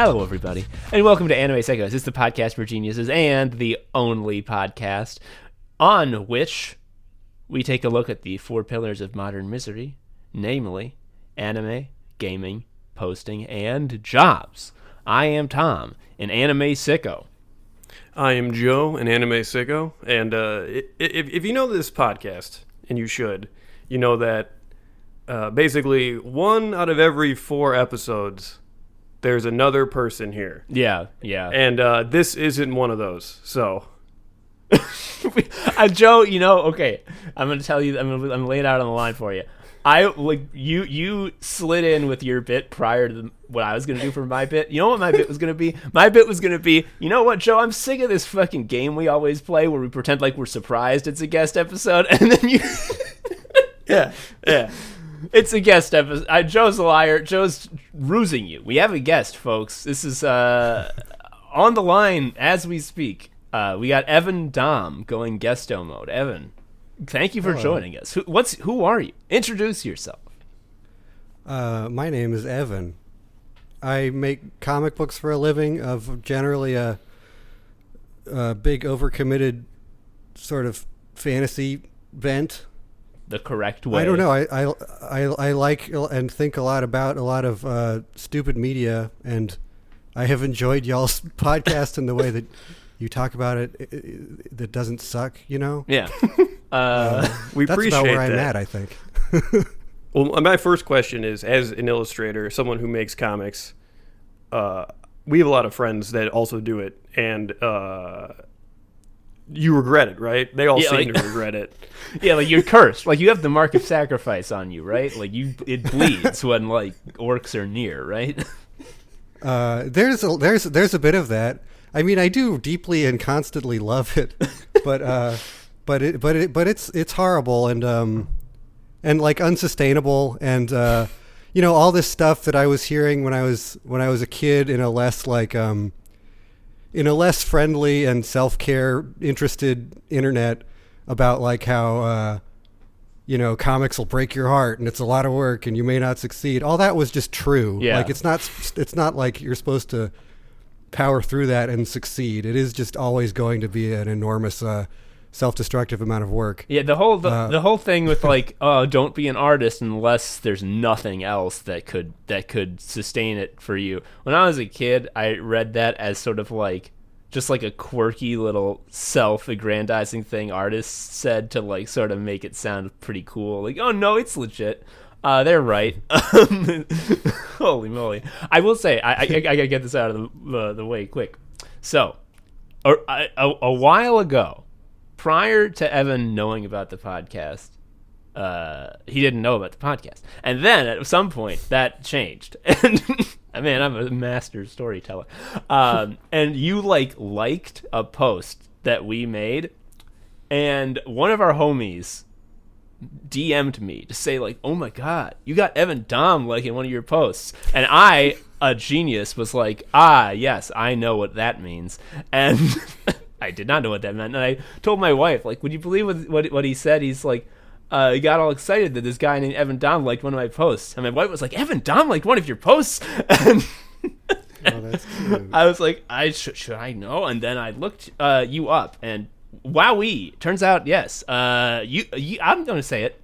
Hello, everybody, and welcome to Anime Psychos. It's the podcast for geniuses and the only podcast on which we take a look at the four pillars of modern misery, namely anime, gaming, posting, and jobs. I am Tom, an anime sicko. I am Joe, an anime sicko, and if you know this podcast, and you should, you know that basically 1 out of every 4 episodes there's another person here. Yeah. And this isn't one of those, so. Joe, okay, I'm going to tell you, I'm going to lay it out on the line for you. You slid in with your bit prior to what I was going to do for my bit. You know what my bit was going to be? My bit was going to be, you know what, Joe, I'm sick of this fucking game we always play where we pretend like we're surprised it's a guest episode, and then you... Yeah. It's a guest episode. Joe's a liar. Joe's rusing you. We have a guest, folks. This is on the line as we speak. We got Evan Dahm going Guesto mode. Evan, thank you for joining us. Who are you? Introduce yourself. My name is Evan. I make comic books for a living of generally a big overcommitted sort of fantasy bent. The correct way. I don't know. I like and think a lot about a lot of stupid media, and I have enjoyed y'all's podcast in the way that you talk about it that doesn't suck, you know? Yeah. We that's appreciate about where I'm that. at, I think. Well, my first question is, as an illustrator, someone who makes comics, we have a lot of friends that also do it, and you regret it, right? They all seem to regret it. Yeah, like you're cursed. Like you have the mark of sacrifice on you, right? Like it bleeds when like orcs are near, right? There's a bit of that. I mean, I do deeply and constantly love it, but it's horrible and like unsustainable and all this stuff that I was hearing when I was a kid in a less like in a less friendly and self-care interested internet about like how comics will break your heart and it's a lot of work and you may not succeed. All that was just true. Yeah. Like it's not like you're supposed to power through that and succeed. It is just always going to be an enormous self-destructive amount of work. Yeah, the whole thing with like, don't be an artist unless there's nothing else that could sustain it for you. When I was a kid, I read that as sort of like just like a quirky little self-aggrandizing thing artists said to like sort of make it sound pretty cool. Like, oh no, it's legit. They're right. Holy moly! I will say, I gotta get this out of the way quick. So, a while ago, prior to Evan knowing about the podcast, he didn't know about the podcast. And then at some point, that changed. And man, I'm a master storyteller. And you liked a post that we made, and one of our homies DM'd me to say like, oh my God, you got Evan Dahm liking one of your posts. And I, a genius, was like, yes, I know what that means. And... I did not know what that meant, and I told my wife, like, would you believe what he said? He's like, he got all excited that this guy named Evan Dahm liked one of my posts, and my wife was like, Evan Dahm liked one of your posts? And that's cute. I was like, should I know? And then I looked you up, and wowee, turns out, yes, you I'm going to say it,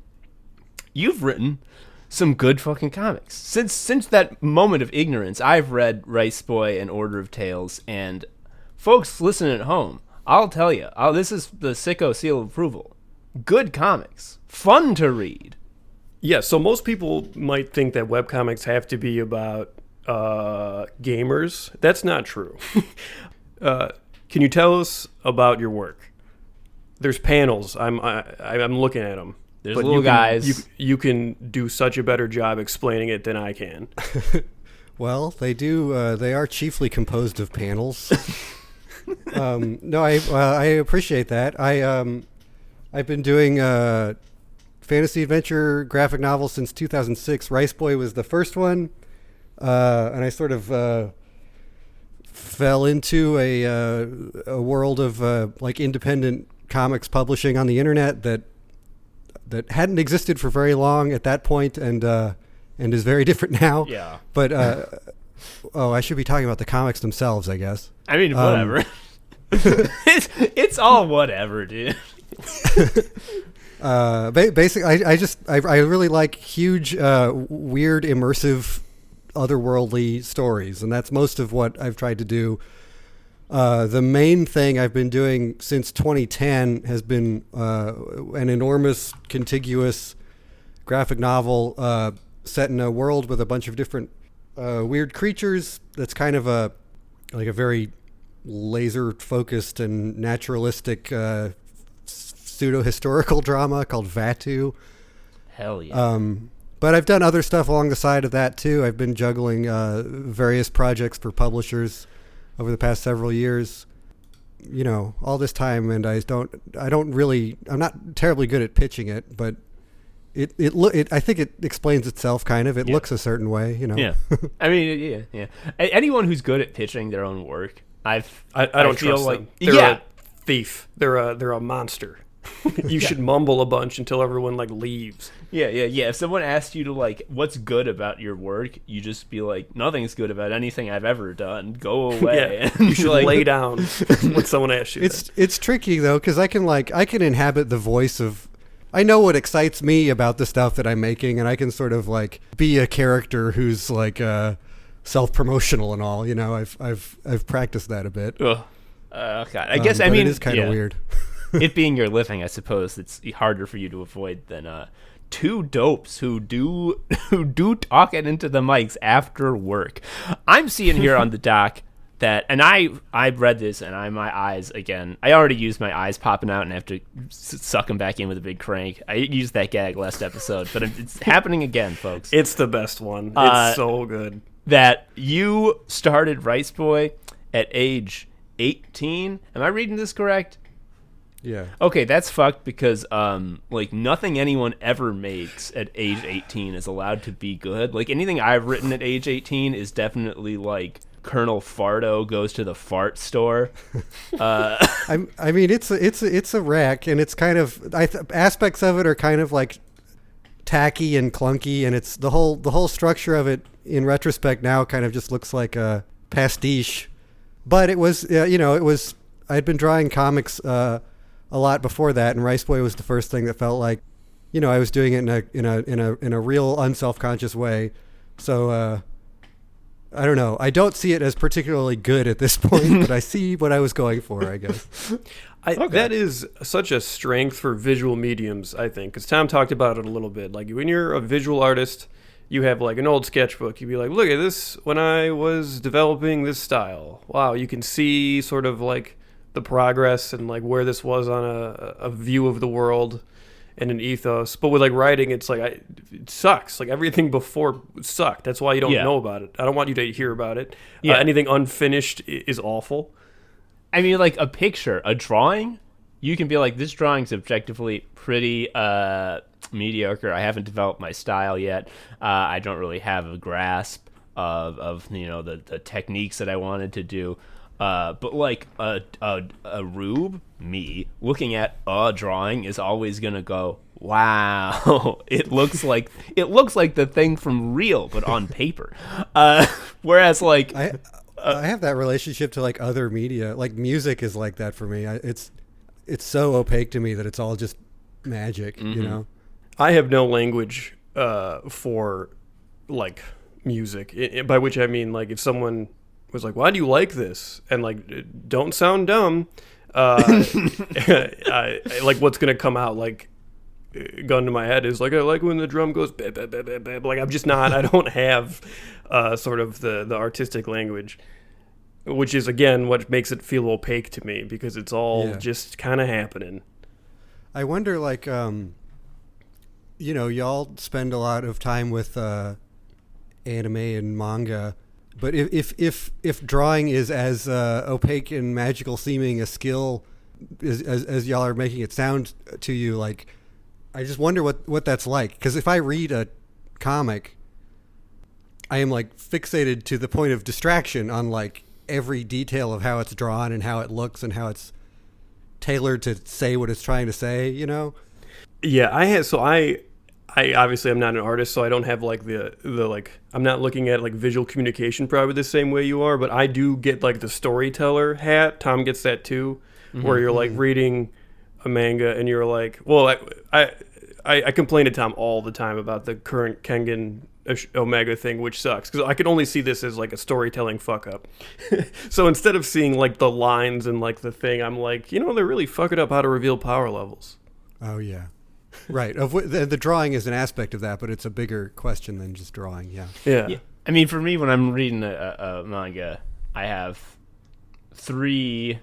you've written some good fucking comics. Since that moment of ignorance, I've read Rice Boy and Order of Tales, and folks listening at home, I'll tell you, this is the sicko seal of approval. Good comics. Fun to read. Yeah, so most people might think that webcomics have to be about gamers. That's not true. Can you tell us about your work? There's panels. I'm looking at them. There's little guys. You can do such a better job explaining it than I can. Well, they do. They are chiefly composed of panels. No, I appreciate that. I've been doing fantasy adventure graphic novels since 2006. Rice Boy was the first one, and I sort of fell into a world of like independent comics publishing on the internet that hadn't existed for very long at that point, and is very different now. Yeah. But Oh, I should be talking about the comics themselves, I guess. I mean, whatever. It's all whatever, dude. Basically, I really like huge, weird, immersive, otherworldly stories, and that's most of what I've tried to do. The main thing I've been doing since 2010 has been an enormous, contiguous graphic novel set in a world with a bunch of different weird creatures. That's kind of a very laser-focused and naturalistic pseudo-historical drama called Vattu. Hell yeah. But I've done other stuff along the side of that too. I've been juggling various projects for publishers over the past several years. You know, all this time, and I'm not terribly good at pitching it, but I think it explains itself kind of. It looks a certain way, you know. Yeah. I mean, yeah. Anyone who's good at pitching their own work, I don't feel trust like them. They're a thief. They're a monster. You should mumble a bunch until everyone like leaves. Yeah. If someone asks you to like, what's good about your work, you just be like, nothing's good about anything I've ever done. Go away. Yeah, you should lay down when someone asks you. It's tricky though, because I can inhabit the voice of. I know what excites me about the stuff that I'm making, and I can sort of like be a character who's like self-promotional and all. You know, I've practiced that a bit. God. I guess I mean it is kind of weird. It being your living, I suppose it's harder for you to avoid than two dopes who do talk it into the mics after work. I'm seeing here on the doc that, and I read this, and my eyes again. I already used my eyes popping out, and I have to suck them back in with a big crank. I used that gag last episode, but it's happening again, folks. It's the best one. It's so good. That you started Rice Boy at age 18. Am I reading this correct? Yeah. Okay, that's fucked because like nothing anyone ever makes at age 18 is allowed to be good. Like anything I've written at age 18 is definitely like Colonel Fardo goes to the fart store. I mean, it's a wreck, and it's kind of aspects of it are kind of like tacky and clunky, and it's the whole structure of it in retrospect now kind of just looks like a pastiche. But it was I'd been drawing comics a lot before that, and Rice Boy was the first thing that felt like, you know, I was doing it in a real unselfconscious way. So I don't know. I don't see it as particularly good at this point, but I see what I was going for, I guess. That is such a strength for visual mediums, I think, because Tom talked about it a little bit. Like when you're a visual artist, you have like an old sketchbook. You'd be like, look at this when I was developing this style. Wow, you can see sort of like the progress and like where this was on a view of the world and an ethos. But with like writing, it's like it sucks. Like everything before sucked. That's why you don't know about it. I don't want you to hear about it. Anything unfinished is awful. I mean, like a picture, a drawing, you can be like, this drawing's objectively pretty mediocre. I haven't developed my style yet. I don't really have a grasp of you know the techniques that I wanted to do. But like a rube, me looking at a drawing is always gonna go, wow, it looks like the thing from real, but on paper. Whereas like I have that relationship to like other media. Like music is like that for me. It's so opaque to me that it's all just magic. Mm-hmm. You know, I have no language for like music. By which I mean like if someone was like, why do you like this? And like, don't sound dumb. Like what's going to come out like gun to my head is like, I like when the drum goes bah, bah, bah, bah, bah. Like I'm just not, I don't have sort of the artistic language, which is again what makes it feel opaque to me because it's all just kind of happening. I wonder like, you know, y'all spend a lot of time with anime and manga. But if drawing is as opaque and magical seeming a skill as y'all are making it sound to you, like, I just wonder what that's like. Because if I read a comic, I am like fixated to the point of distraction on like every detail of how it's drawn and how it looks and how it's tailored to say what it's trying to say, you know? Yeah, I I obviously I'm not an artist, so I don't have like the like I'm not looking at like visual communication probably the same way you are, but I do get like the storyteller hat. Tom gets that too, where you're like reading a manga and you're like, well, I complain to Tom all the time about the current Kengan Omega thing, which sucks because I can only see this as like a storytelling fuck up. So instead of seeing like the lines and like the thing, I'm like, they're really fucking up how to reveal power levels. Oh yeah, right. The drawing is an aspect of that, but it's a bigger question than just drawing. Yeah. I mean, for me, when I'm reading a manga, I have 3,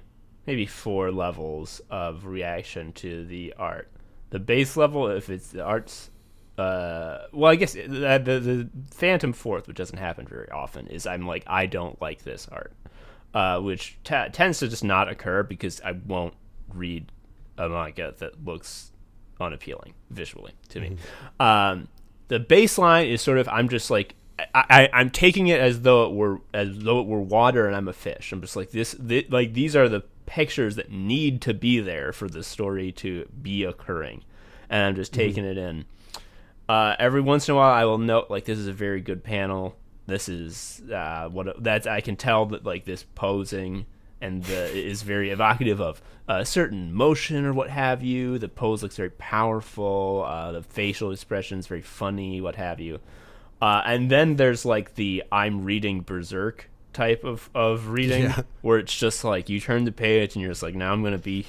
maybe 4 levels of reaction to the art. The base level, if it's the art's, I guess the Phantom Fourth, which doesn't happen very often, is I'm like, I don't like this art, which tends to just not occur because I won't read a manga that looks unappealing visually to me. The baseline is sort of, I'm just like, I'm taking it as though it were water and I'm a fish. I'm just like like these are the pictures that need to be there for the story to be occurring, and I'm just taking it in. Every once in a while, I will note like this is a very good panel. This is I can tell that like this posing and is very evocative of a certain motion or what have you. The pose looks very powerful. The facial expressions very funny, what have you. And then there's like the I'm reading Berserk type of reading, where it's just like you turn the page and you're just like, now I'm gonna be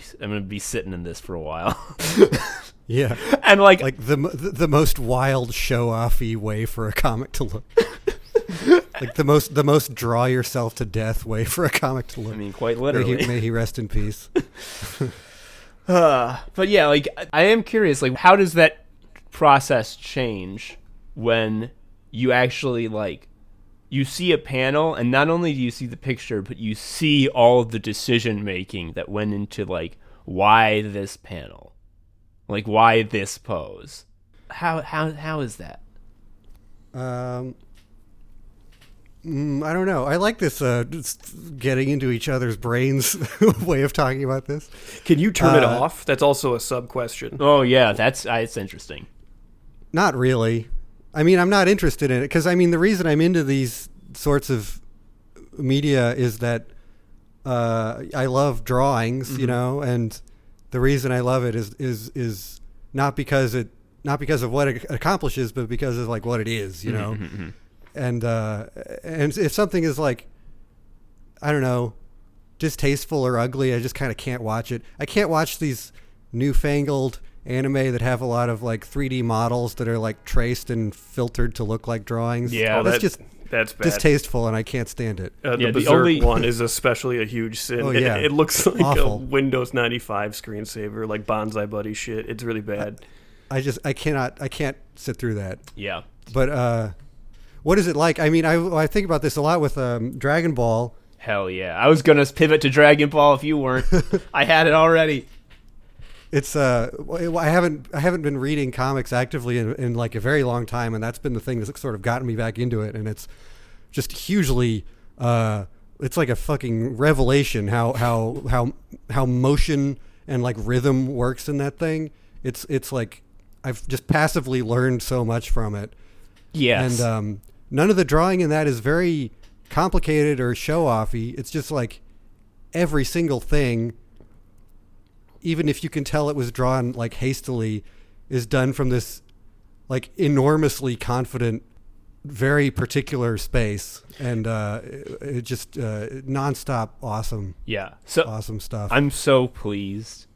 sitting in this for a while. Yeah, and like the most wild show-offy way for a comic to look. Like the most draw yourself to death way for a comic to look. I mean, quite literally. May he rest in peace. But yeah, like I am curious, like how does that process change when you actually like you see a panel, and not only do you see the picture, but you see all of the decision making that went into like why this panel, like why this pose. How is that? I don't know. I like this just getting into each other's brains way of talking about this. Can you turn it off? That's also a sub question. Oh yeah, that's it's interesting. Not really. I mean, I'm not interested in it because I mean the reason I'm into these sorts of media is that I love drawings, and the reason I love it is not because of what it accomplishes, but because of like what it is, And if something is like, I don't know, distasteful or ugly, I just kind of can't watch it. I can't watch these newfangled anime that have a lot of like 3D models that are like traced and filtered to look like drawings. Yeah, that's bad. Distasteful, and I can't stand it. The Berserk one is especially a huge sin. Oh, yeah. It looks like Awful. a Windows 95 screensaver, like Bonsai Buddy shit. It's really bad. I can't sit through that. Yeah. But what is it like? I mean, I think about this a lot with Dragon Ball. Hell yeah. I was going to pivot to Dragon Ball if you weren't. I had it already. It's I haven't been reading comics actively in like a very long time, and that's been the thing that's sort of gotten me back into it, and it's just hugely it's like a fucking revelation how motion and like rhythm works in that thing. It's like I've just passively learned so much from it. Yes. And none of the drawing in that is very complicated or show-offy. It's just like every single thing, even if you can tell it was drawn like hastily, is done from this like enormously confident, very particular space, and it just nonstop awesome. Yeah. So awesome stuff. I'm so pleased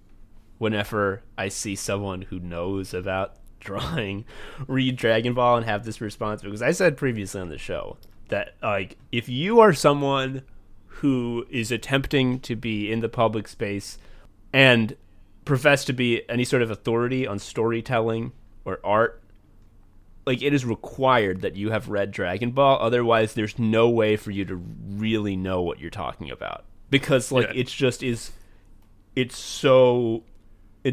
whenever I see someone who knows about drawing read Dragon Ball and have this response, because I said previously on the show that like if you are someone who is attempting to be in the public space and profess to be any sort of authority on storytelling or art, like it is required that you have read Dragon Ball. Otherwise there's no way for you to really know what you're talking about, because like it's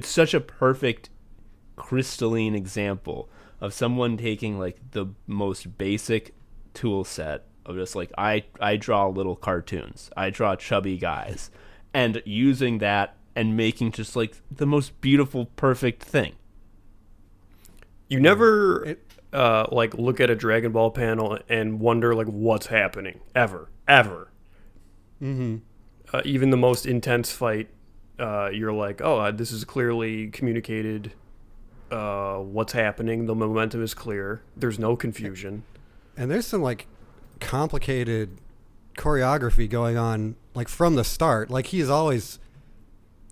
such a perfect crystalline example of someone taking like the most basic tool set of just like I draw little cartoons, I draw chubby guys, and using that and making just like the most beautiful perfect thing. You never like look at a Dragon Ball panel and wonder like what's happening ever. Mm-hmm. Even the most intense fight, you're like, oh, this is clearly communicated. What's happening? The momentum is clear. There's no confusion. And there's some like complicated choreography going on like from the start. Like he's always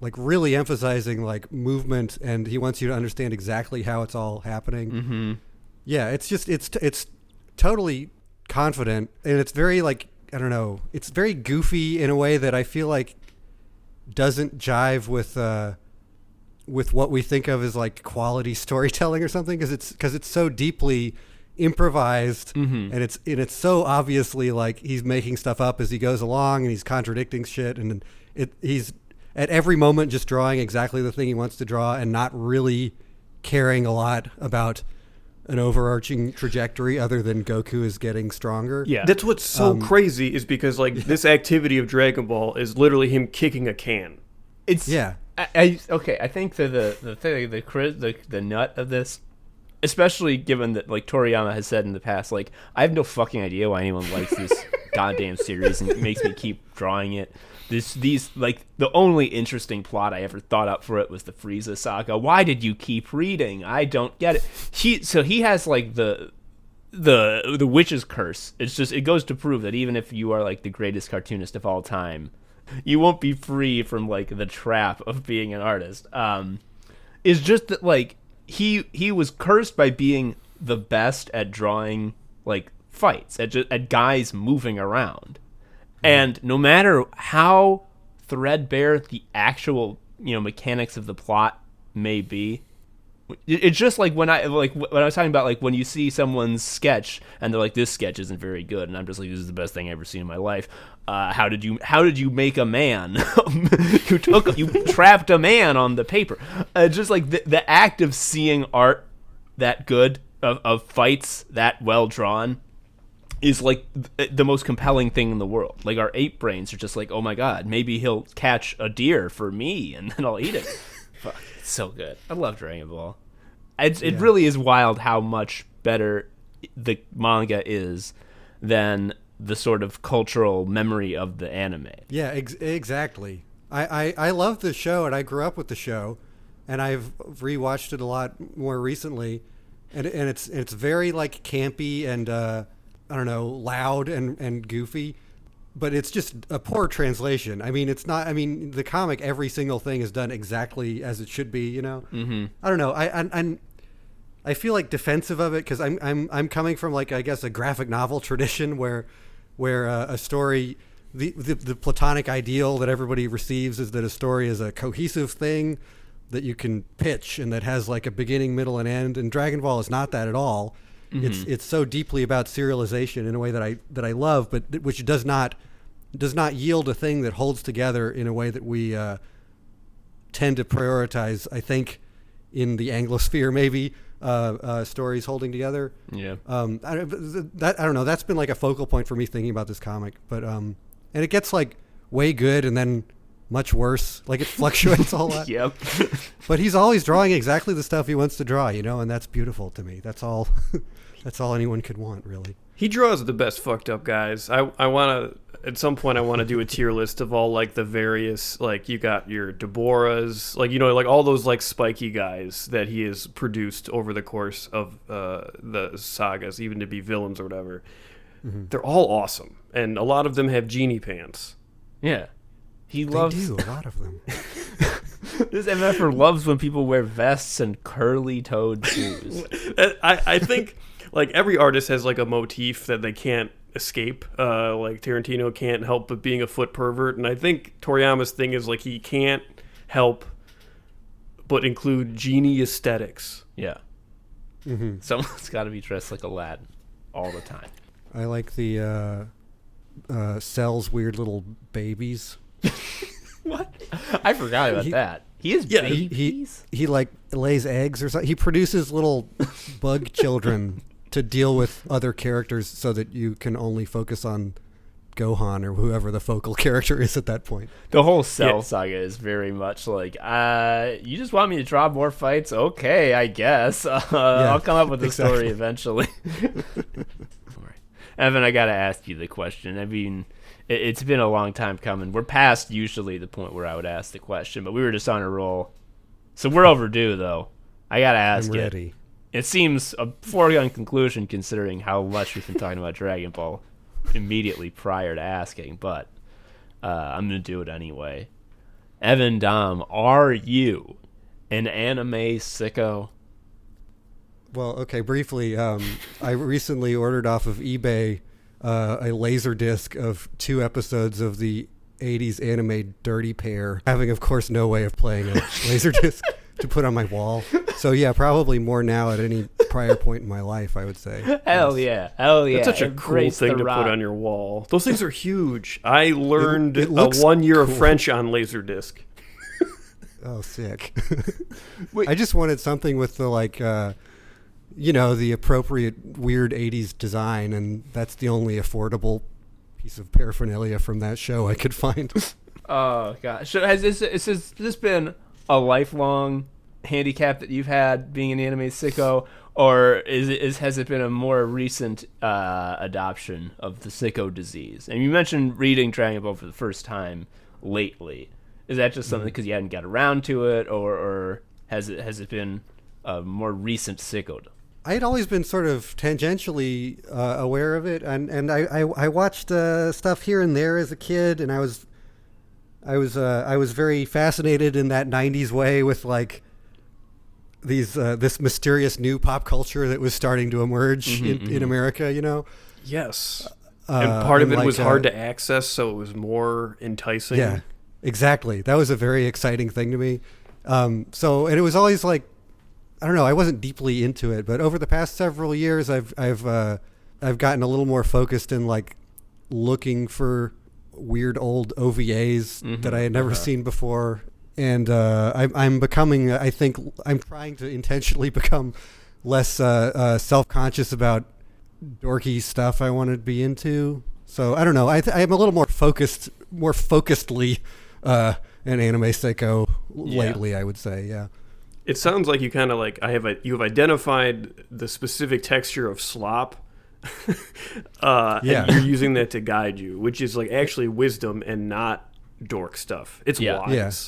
like really emphasizing like movement, and he wants you to understand exactly how it's all happening. Mm-hmm. Yeah, it's just it's totally confident, and it's very like, I don't know, it's very goofy in a way that I feel like doesn't jive with what we think of as like quality storytelling or something, because it's so deeply improvised, and it's so obviously like he's making stuff up as he goes along, and he's contradicting shit, and he's at every moment just drawing exactly the thing he wants to draw and not really caring a lot about an overarching trajectory other than Goku is getting stronger. Yeah, that's what's so crazy, is because like this activity of Dragon Ball is literally him kicking a can. It's yeah. I think that the nut of this, especially given that like Toriyama has said in the past, like I have no fucking idea why anyone likes this goddamn series and it makes me keep drawing it. These like the only interesting plot I ever thought up for it was the Frieza saga. Why did you keep reading? I don't get it. He has like the witch's curse. It's just, it goes to prove that even if you are like the greatest cartoonist of all time, you won't be free from like the trap of being an artist. It's just that like he was cursed by being the best at drawing like fights, at guys moving around. And no matter how threadbare the actual, mechanics of the plot may be, it's just like when I was talking about like when you see someone's sketch and they're like, this sketch isn't very good, and I'm just like, this is the best thing I've ever seen in my life. How did you make a man? you trapped a man on the paper. Just like the act of seeing art that good, of fights that well drawn, is like the most compelling thing in the world. Like our ape brains are just like, oh my god, maybe he'll catch a deer for me and then I'll eat it. Fuck, it's so good. I love Dragon Ball. It really is wild how much better the manga is than the sort of cultural memory of the anime. Yeah, exactly. I love the show, and I grew up with the show, and I've rewatched it a lot more recently, and it's very like campy and I don't know, loud and goofy, but it's just a poor translation. I mean, it's not. I mean, the comic, every single thing is done exactly as it should be. Mm-hmm. I don't know. I feel like defensive of it because I'm coming from like, I guess, a graphic novel tradition where a story, the platonic ideal that everybody receives is that a story is a cohesive thing that you can pitch and that has like a beginning, middle, and end. And Dragon Ball is not that at all. Mm-hmm. It's so deeply about serialization in a way that I love, but which does not yield a thing that holds together in a way that we tend to prioritize. I think in the Anglosphere, maybe stories holding together. Yeah. I don't know. That's been like a focal point for me thinking about this comic, but and it gets like way good and then much worse. Like it fluctuates a whole lot. Yep. But he's always drawing exactly the stuff he wants to draw, and that's beautiful to me. That's all. That's all anyone could want, really. He draws the best fucked up guys. I want to, at some point, I want to do a tier list of all like the various, like you got your Deborahs, like, like all those like spiky guys that he has produced over the course of the sagas, even to be villains or whatever. Mm-hmm. They're all awesome. And a lot of them have genie pants. Yeah. They do, a lot of them. This MFer loves when people wear vests and curly-toed shoes. I think like every artist has like a motif that they can't escape. Like Tarantino can't help but being a foot pervert, and I think Toriyama's thing is like he can't help but include genie aesthetics. Yeah. Mm-hmm. Someone's got to be dressed like Aladdin all the time. I like the Cell's weird little babies. What? I forgot about that. He is babies? He like lays eggs or something. He produces little bug children to deal with other characters so that you can only focus on Gohan or whoever the focal character is at that point. The whole Cell saga is very much like, you just want me to draw more fights? Okay, I guess. I'll come up with a story eventually. Evan, I gotta ask you the question. I mean, it's been a long time coming. We're past usually the point where I would ask the question, but we were just on a roll. So we're overdue, though. I gotta ask I'm ready. It seems a foregone conclusion considering how much we've been talking about Dragon Ball immediately prior to asking, but I'm going to do it anyway. Evan Dahm, are you an anime sicko? Well, okay, briefly, I recently ordered off of eBay a laser disc of 2 episodes of the 80s anime Dirty Pair, having, of course, no way of playing a laser disc to put on my wall. So, yeah, probably more now at any prior point in my life, I would say. Hell yeah. Hell yeah. That's such a cool thing to put on your wall. Those things are huge. I learned 1 year of French on Laserdisc. Oh, sick. I just wanted something with the, like, the appropriate weird 80s design, and that's the only affordable piece of paraphernalia from that show I could find. Oh, gosh. So has this been a lifelong handicap that you've had being an anime sicko, or has it been a more recent adoption of the sicko disease? And you mentioned reading Dragon Ball for the first time lately. Is that just something because you hadn't got around to it, or has it been a more recent sicko? I had always been sort of tangentially aware of it, and I watched stuff here and there as a kid, and I was very fascinated in that 90s way with like this mysterious new pop culture that was starting to emerge in America, Yes. And part of it was hard to access, so it was more enticing. Yeah, exactly. That was a very exciting thing to me. And it was always like, I don't know, I wasn't deeply into it, but over the past several years, I've gotten a little more focused in like looking for weird old OVAs that I had never seen before, and I'm becoming. I think I'm trying to intentionally become less self-conscious about dorky stuff I want to be into. So I don't know. I'm a little more focusedly an anime sicko lately, I would say. Yeah. It sounds like you kind of like you've identified the specific texture of slop, and you're using that to guide you, which is like actually wisdom and not dork stuff. It's wise. Yeah.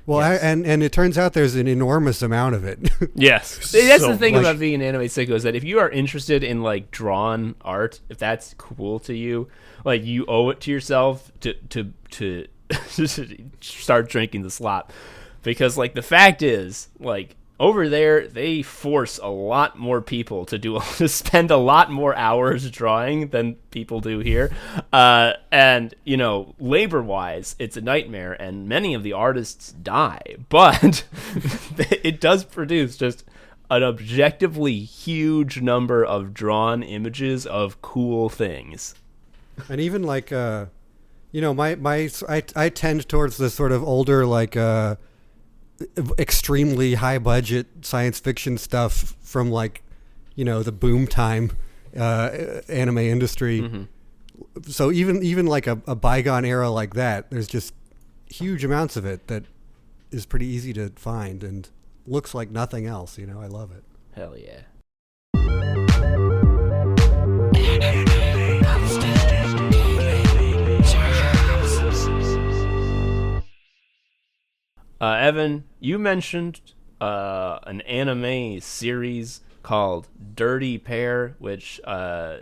Well, yes. And it turns out there's an enormous amount of it. Yes, that's the thing about being an anime sicko is that if you are interested in like drawn art, if that's cool to you, like you owe it to yourself to start drinking the slop. Because, like, the fact is, like, over there, they force a lot more people to spend a lot more hours drawing than people do here. And, labor-wise, it's a nightmare, and many of the artists die. But it does produce just an objectively huge number of drawn images of cool things. And even, like, I tend towards the sort of older, like, extremely high budget science fiction stuff from like the boom time anime industry. So even like a bygone era like that, there's just huge amounts of it that is pretty easy to find and looks like nothing else. I love it. Hell yeah. Evan, you mentioned an anime series called Dirty Pair, which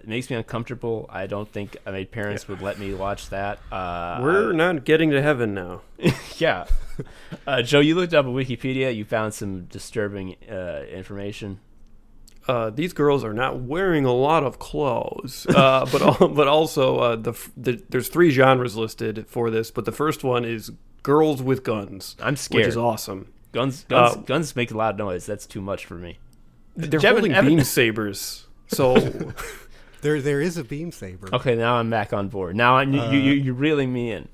makes me uncomfortable. I don't think my parents would let me watch that. We're not getting to heaven now. Yeah. Joe, you looked up on Wikipedia. You found some disturbing information. These girls are not wearing a lot of clothes, but also there's 3 genres listed for this. But the first one is girls with guns. I'm scared. Which is awesome. Guns make a lot of noise. That's too much for me. They're holding beam sabers. So there is a beam saber. Okay, now I'm back on board. Now you're reeling me in.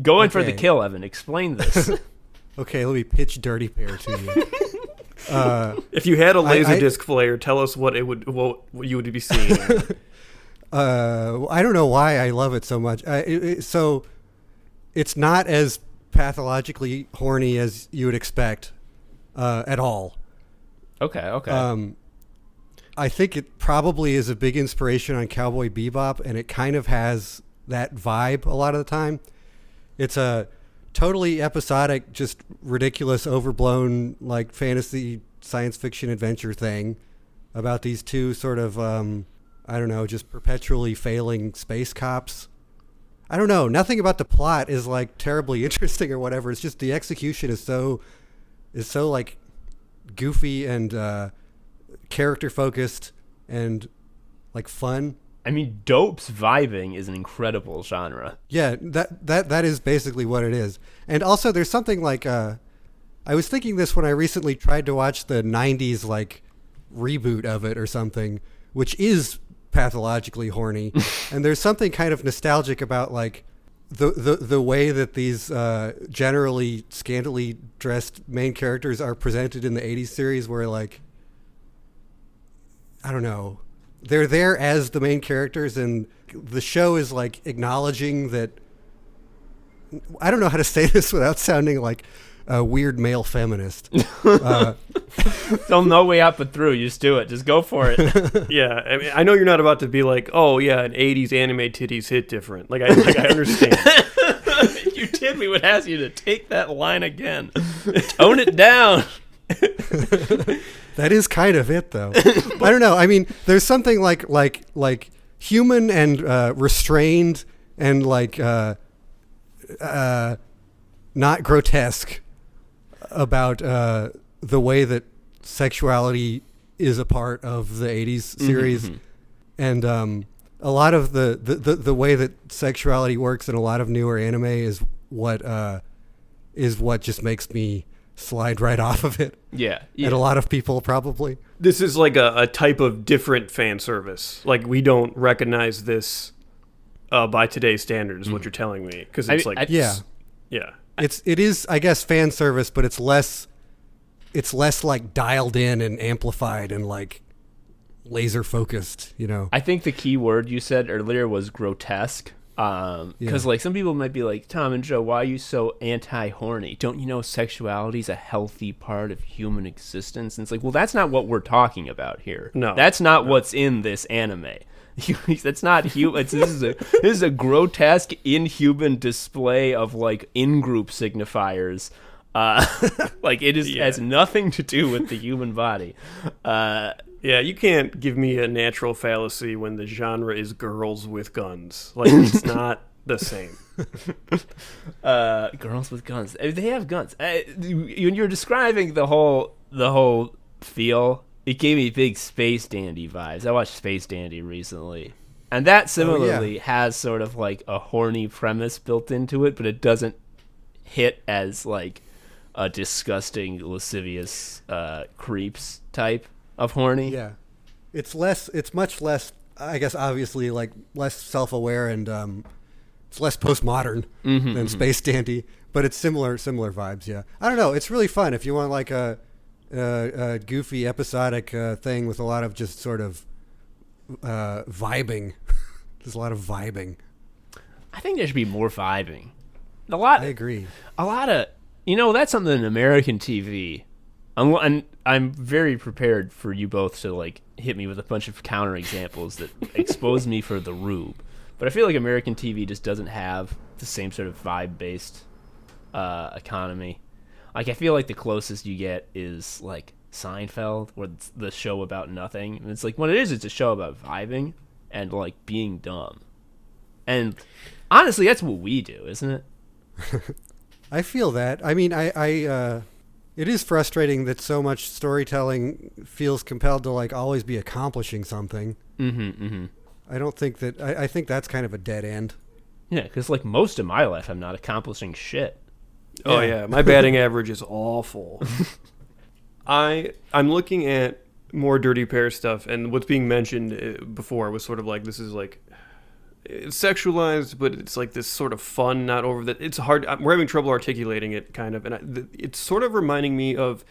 Go in for the kill, Evan. Explain this. Okay, let me pitch Dirty Pair to you. If you had a Laserdisc player, tell us what you would be seeing. I don't know why I love it so much. So it's not as pathologically horny as you would expect at all. Okay. I think it probably is a big inspiration on Cowboy Bebop, and it kind of has that vibe a lot of the time. It's a totally episodic, just ridiculous, overblown, like fantasy, science fiction, adventure thing about these two sort of, I don't know, just perpetually failing space cops. I don't know. Nothing about the plot is like terribly interesting or whatever. It's just the execution is so like goofy and character focused and like fun. I mean, Dope's vibing is an incredible genre. Yeah, that is basically what it is. And also there's something like I was thinking this when I recently tried to watch the 90s like reboot of it or something, which is pathologically horny. And there's something kind of nostalgic about like the way that these generally scantily dressed main characters are presented in the 80s series, where like, I don't know, they're there as the main characters, and the show is like acknowledging that. I don't know how to say this without sounding like a weird male feminist. There's no way out but through. You just do it. Just go for it. Yeah, I mean, I know you're not about to be like, oh yeah, an '80s anime titties hit different. Like I understand. If you did, we would ask you to take that line again. Tone it down. That is kind of it, though. I don't know. I mean, there's something like human and restrained and like not grotesque about the way that sexuality is a part of the 80s series. And a lot of the way that sexuality works in a lot of newer anime is what just makes me slide right off of it. Yeah. And a lot of people probably. This is like a type of different fan service. Like we don't recognize this by today's standards. What you're telling me, because it's yeah. It is, I guess, fan service, but it's less like dialed in and amplified and like laser focused, you know. I think the key word you said earlier was grotesque. Because like some people might be like, Tom and Joe, why are you so anti-horny? Don't you know sexuality is a healthy part of human existence? And it's like, well, that's not what we're talking about here. No, that's not what's in this anime. That's not human. This is a grotesque, inhuman display of like in-group signifiers. Like it has nothing to do with the human body. Yeah, you can't give me a natural fallacy when the genre is girls with guns. Like, it's not the same. Girls with guns. They have guns. When you're describing the whole feel, it gave me big Space Dandy vibes. I watched Space Dandy recently. And that similarly has sort of like a horny premise built into it, but it doesn't hit as like a disgusting, lascivious creeps type of horny. Yeah, it's much less, I guess, obviously like less self-aware, and it's less postmodern than Space Dandy, but it's similar vibes. Yeah, I don't know, it's really fun if you want like a goofy episodic thing with a lot of just sort of vibing. There's a lot of vibing. I think there should be more vibing. I agree. A lot of, that's something in American TV. I'm very prepared for you both to like hit me with a bunch of counter examples that expose me for the rube. But I feel like American TV just doesn't have the same sort of vibe-based economy. Like I feel like the closest you get is like Seinfeld, or the show about nothing. And it's like what it is. It's a show about vibing and like being dumb. And honestly, that's what we do, isn't it? I feel that. I mean, I it is frustrating that so much storytelling feels compelled to like always be accomplishing something. I don't think that. I think that's kind of a dead end. Yeah, because like most of my life, I'm not accomplishing shit. Oh yeah, my batting average is awful. I'm looking at more Dirty Pair stuff, and what's being mentioned before was sort of like, this is like, it's sexualized, but it's like this sort of fun, not over that. It's hard. We're having trouble articulating it, kind of, and it's sort of reminding me of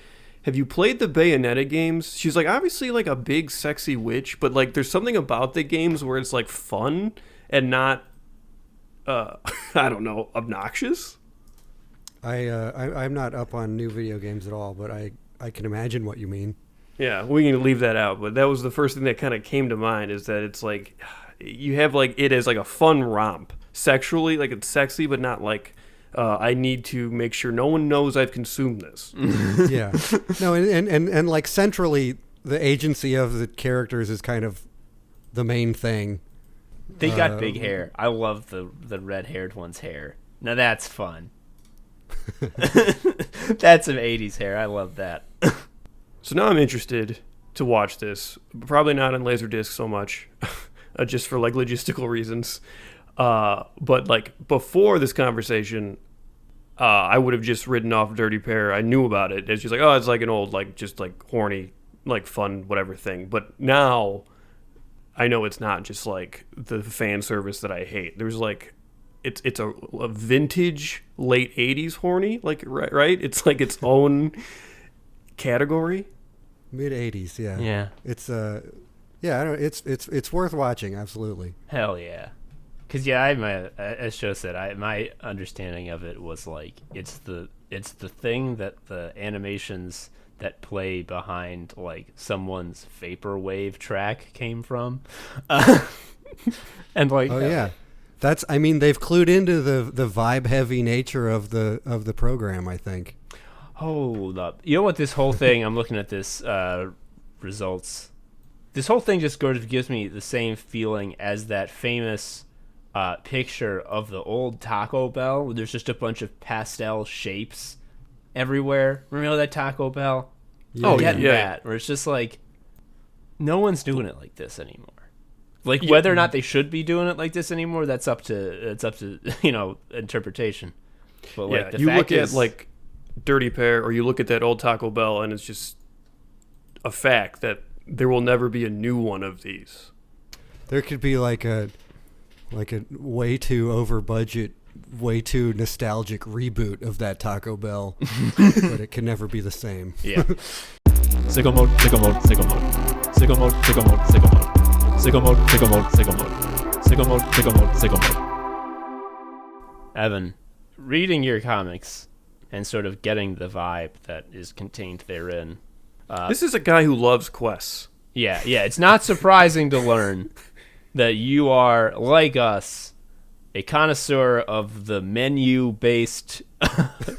have you played the Bayonetta games? She's like obviously like a big sexy witch, but like there's something about the games where it's like fun and not I don't know, obnoxious. I'm not up on new video games at all, but I can imagine what you mean. Yeah, we can leave that out, but that was the first thing that kind of came to mind, is that it's like you have like it as like a fun romp sexually, like it's sexy, but not like I need to make sure no one knows I've consumed this. Yeah. No, and like centrally, the agency of the characters is kind of the main thing. They got big hair. I love the red-haired one's hair. Now that's fun. That's some 80s hair. I love that. So now I'm interested to watch this. Probably not on Laserdisc so much, just for like logistical reasons. But like before this conversation, I would have just written off Dirty Pair. I knew about it. It's just like, oh, it's like an old, like just like horny, like fun, whatever thing. But now I know it's not just like the fan service that I hate. There's like, it's a vintage late 80s horny, like right? It's like its own category. Mid 80s, yeah. Yeah. It's yeah, I don't it's worth watching, absolutely. Hell yeah. Because yeah, as Joe said, my understanding of it was like it's the thing that the animations that play behind like someone's vaporwave track came from, and like yeah, I mean they've clued into the vibe heavy nature of the program, I think. Hold up, you know what? This whole thing, I'm looking at this results. This whole thing just sort of gives me the same feeling as that famous picture of the old Taco Bell, where there's just a bunch of pastel shapes everywhere. Remember that Taco Bell? Yeah. That, where it's just like no one's doing it like this anymore. Like whether or not they should be doing it like this anymore, that's up to interpretation. But like the you fact look is, at like Dirty Pair, or you look at that old Taco Bell, and it's just a fact that there will never be a new one of these. There could be like a way too over budget, way too nostalgic reboot of that Taco Bell, but it can never be the same. Yeah. Sicko mode, sicko mode, sicko mode. Sicko mode, sicko mode, sicko mode. Sicko mode, sicko mode, sicko mode. Sicko mode, sicko mode, sicko mode. Evan, reading your comics and sort of getting the vibe that is contained therein. This is a guy who loves quests. Yeah. It's not surprising to learn that you are, like us, a connoisseur of the menu-based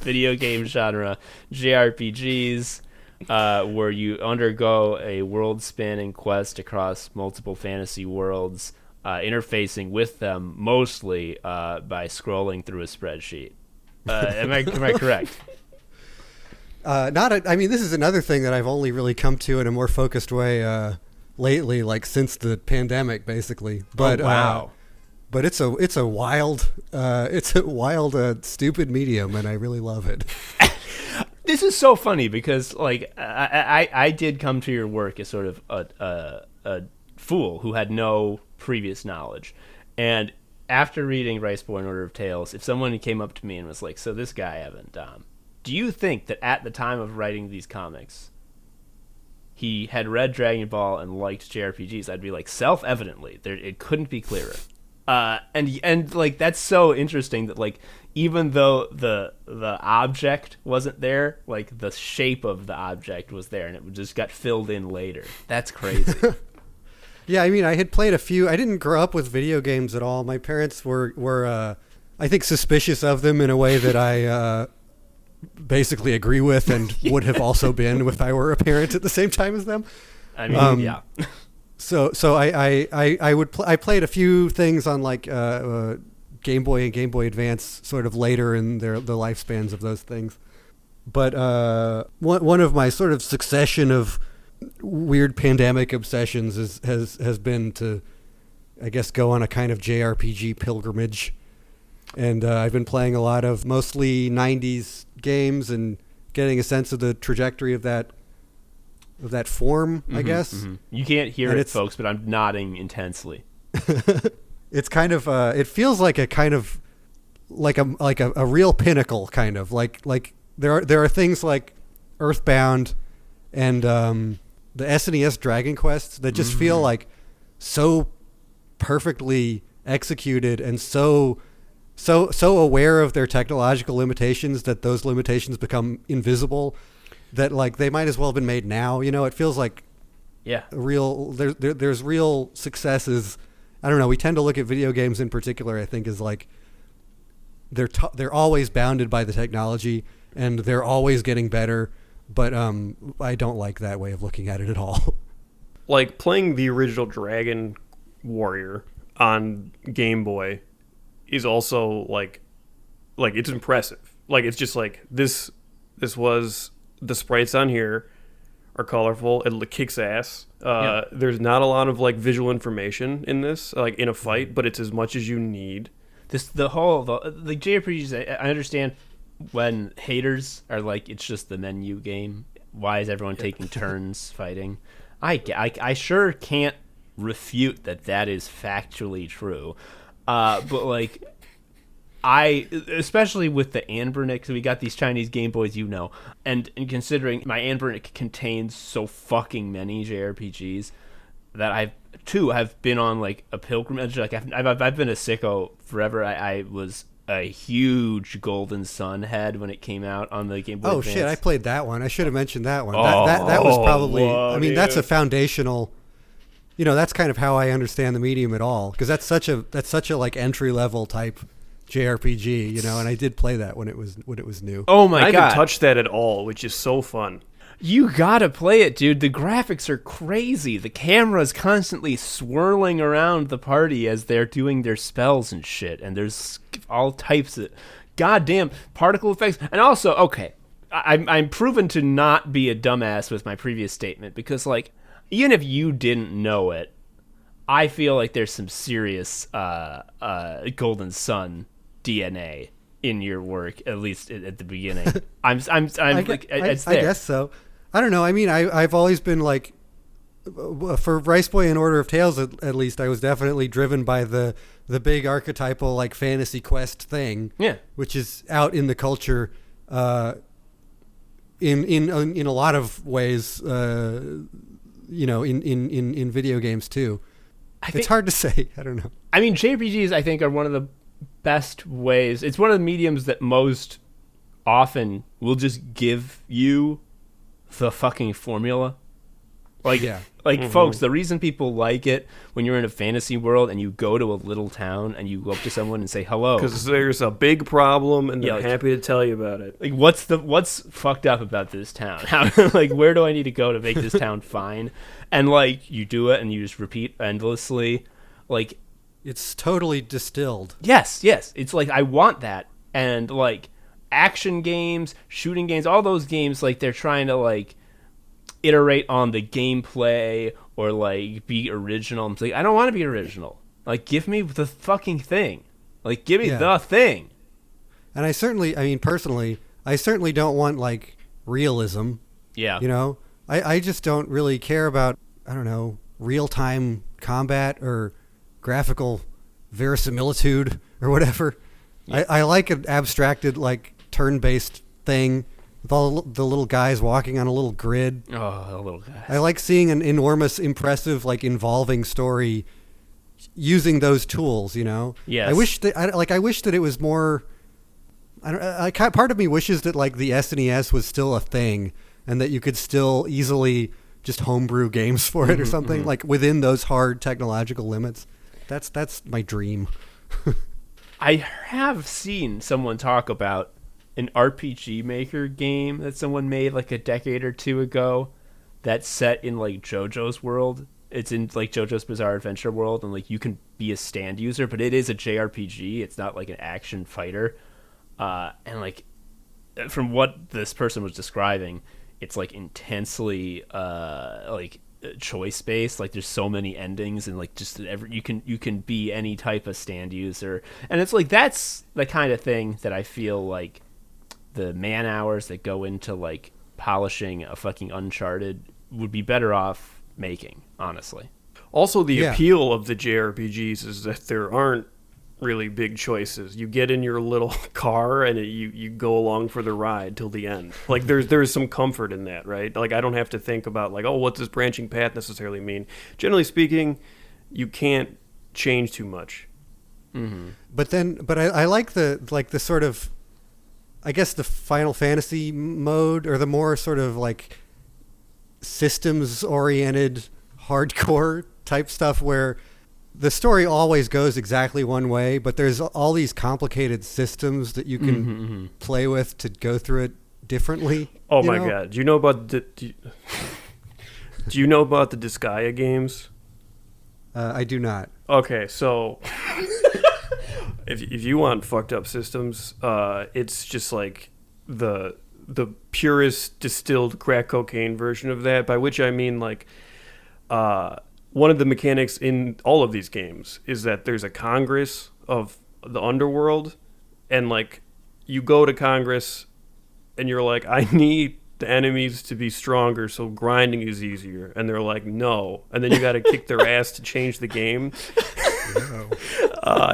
video game genre, JRPGs, where you undergo a world-spanning quest across multiple fantasy worlds, interfacing with them mostly by scrolling through a spreadsheet. Am I correct? I mean, this is another thing that I've only really come to in a more focused way lately, like since the pandemic, basically. But wow. But it's a wild, stupid medium, and I really love it. This is so funny because, like, I did come to your work as sort of a fool who had no previous knowledge, and after reading Riceborn Order of Tales, if someone came up to me and was like, "So this guy Evan Dahm, do you think that at the time of writing these comics, he had read Dragon Ball and liked JRPGs?" I'd be like, self-evidently, it couldn't be clearer. And like that's so interesting that like even though the object wasn't there, like the shape of the object was there, and it just got filled in later. That's crazy. Yeah, I mean, I had played a few. I didn't grow up with video games at all. My parents were I think, suspicious of them in a way that I basically agree with and would have also been if I were a parent at the same time as them. I mean, yeah. So I played a few things on like Game Boy and Game Boy Advance sort of later in the lifespans of those things. But one of my sort of succession of weird pandemic obsessions has been to, I guess, go on a kind of JRPG pilgrimage. And I've been playing a lot of mostly 90s games and getting a sense of the trajectory of that form, I guess. Mm-hmm. You can't hear it, folks, but I'm nodding intensely. It's kind of it feels like a kind of like a real pinnacle, kind of like there are things like Earthbound and the SNES Dragon Quests that just feel like so perfectly executed and so aware of their technological limitations that those limitations become invisible, that like they might as well have been made now. You know, it feels like there's real successes. I don't know. We tend to look at video games in particular, I think, as like they're always bounded by the technology and they're always getting better. But I don't like that way of looking at it at all. Like playing the original Dragon Warrior on Game Boy is also like it's impressive. Like it's just like this was the sprites on here are colorful. It kicks ass. There's not a lot of like visual information in this, like in a fight, but it's as much as you need. The JRPGs. I understand when haters are like, it's just the menu game. Why is everyone taking turns fighting? I sure can't refute that is factually true. But like, especially with the Anbernic, we got these Chinese Game Boys, and considering my Anbernic contains so fucking many JRPGs that I've been on like a pilgrimage. Like I've been a sicko forever. I was a huge Golden Sun head when it came out on the Game Boy Advance. Shit, I played that one. I should have mentioned that one. That was probably, whoa, I mean, dude. That's a foundational, that's kind of how I understand the medium at all, because that's such a like entry level type JRPG, and I did play that when it was new. Oh my I god. haven't touched that at all, which is so fun. You gotta play it, dude. The graphics are crazy. The camera's constantly swirling around the party as they're doing their spells and shit. And there's all types of goddamn particle effects. And also, okay, I'm proven to not be a dumbass with my previous statement, because, like, even if you didn't know it, I feel like there's some serious Golden Sun DNA in your work, at least at the beginning. I guess so. I don't know. I mean, I've always been like, for Rice Boy and Order of Tales, at least, I was definitely driven by the big archetypal like fantasy quest thing, which is out in the culture, in a lot of ways, in video games too. It's hard to say. I don't know. I mean, JRPGs, I think, are one of the best ways. It's one of the mediums that most often will just give you the fucking formula. Folks, the reason people like it when you're in a fantasy world and you go to a little town and you go up to someone and say hello, because there's a big problem and they're happy to tell you about it. Like, what's fucked up about this town? How, like, where do I need to go to make this town fine? And like, you do it and you just repeat endlessly. Like, it's totally distilled. Yes. It's like, I want that. And like, action games, shooting games, all those games, like, they're trying to like iterate on the gameplay or like be original. I'm like, I don't want to be original. Like, give me the fucking thing. Like, give me the thing. And personally, I certainly don't want like realism. Yeah. I just don't really care about, I don't know, real-time combat or graphical verisimilitude or whatever. Yeah. I like an abstracted, like, turn-based thing with all the little guys walking on a little grid. Oh, the little guys. I like seeing an enormous, impressive, like, involving story using those tools, Yes. I wish that it was more... part of me wishes that, like, the SNES was still a thing and that you could still easily just homebrew games for it or something, like, within those hard technological limits. That's my dream. I have seen someone talk about an RPG Maker game that someone made like a decade or two ago that's set in like JoJo's world. It's in like JoJo's Bizarre Adventure world, and like you can be a stand user, but it is a JRPG. It's not like an action fighter. And like, from what this person was describing, it's like intensely like choice based. Like, there's so many endings, and like just you can be any type of stand user, and it's like that's the kind of thing that I feel like the man hours that go into like polishing a fucking Uncharted would be better off making, honestly. Also, the appeal of the JRPGs is that there aren't really big choices. You get in your little car and you go along for the ride till the end. Like there's some comfort in that, right? Like I don't have to think about like, oh, what's this branching path necessarily mean? Generally speaking, you can't change too much. Mm-hmm. But I like the sort of, I guess the Final Fantasy mode, or the more sort of like systems oriented hardcore type stuff where the story always goes exactly one way, but there's all these complicated systems that you can play with to go through it differently. Oh my God. Do you know about the Disgaea games? I do not. Okay, so if you want fucked up systems, it's just like the purest distilled crack cocaine version of that, by which I mean like one of the mechanics in all of these games is that there's a Congress of the underworld, and like you go to Congress and you're like, I need the enemies to be stronger so grinding is easier, and they're like, no, and then you got to kick their ass to change the game.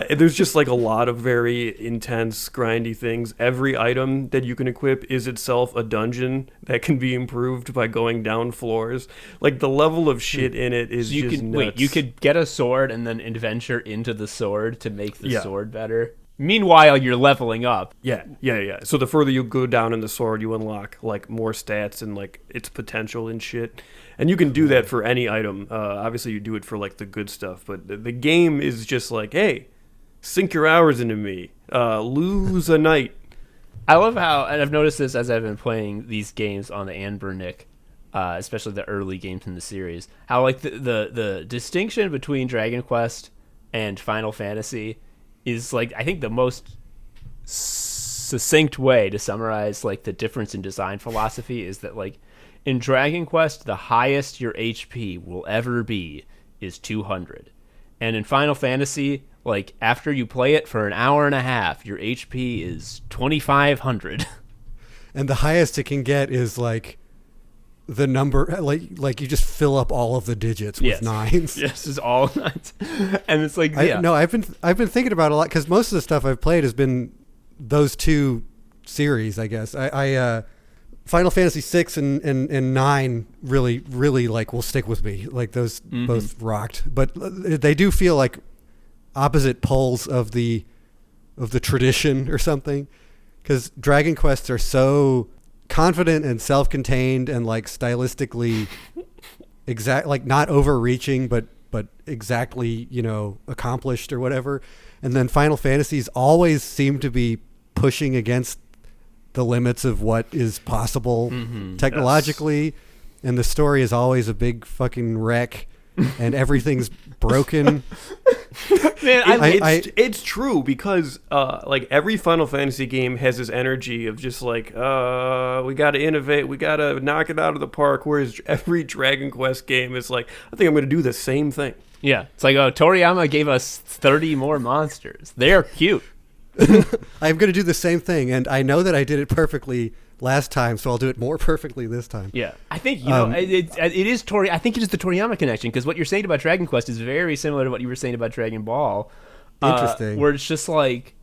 There's just like a lot of very intense grindy things. Every item that you can equip is itself a dungeon that can be improved by going down floors. Like the level of shit in it is just nuts. Wait, you could get a sword and then adventure into the sword to make the sword better. Meanwhile, you're leveling up. Yeah. So the further you go down in the sword, you unlock like more stats and like its potential and shit. And you can do that for any item. Obviously, you do it for like the good stuff, but the game is just like, hey, sink your hours into me. Lose a night. I love how, and I've noticed this as I've been playing these games on the Anbernic, especially the early games in the series, how like the distinction between Dragon Quest and Final Fantasy is like, I think the most succinct way to summarize like the difference in design philosophy is that like in Dragon Quest, the highest your HP will ever be is 200. And in Final Fantasy, like after you play it for an hour and a half, your HP is 2,500. And the highest it can get is like the number, like you just fill up all of the digits with nines. Yes, it's all nines. And it's like, I've been thinking about it a lot because most of the stuff I've played has been those two series, I guess. I Final Fantasy 6 and 9 really like will stick with me. Like those both rocked, but they do feel like opposite poles of the tradition or something, because Dragon Quests are so confident and self-contained and like stylistically exact, like not overreaching but exactly, accomplished or whatever. And then Final Fantasies always seem to be pushing against the limits of what is possible technologically, and the story is always a big fucking wreck and everything's broken. Man, it's true, because like every Final Fantasy game has this energy of just like, we got to innovate, we got to knock it out of the park, whereas every Dragon Quest game is like, I think I'm going to do the same thing. Yeah, it's like, Toriyama gave us 30 more monsters. They're cute. I'm going to do the same thing, and I know that I did it perfectly last time, so I'll do it more perfectly this time. Yeah, I think it is I think it is the Toriyama connection, because what you're saying about Dragon Quest is very similar to what you were saying about Dragon Ball. Interesting. Where it's just like,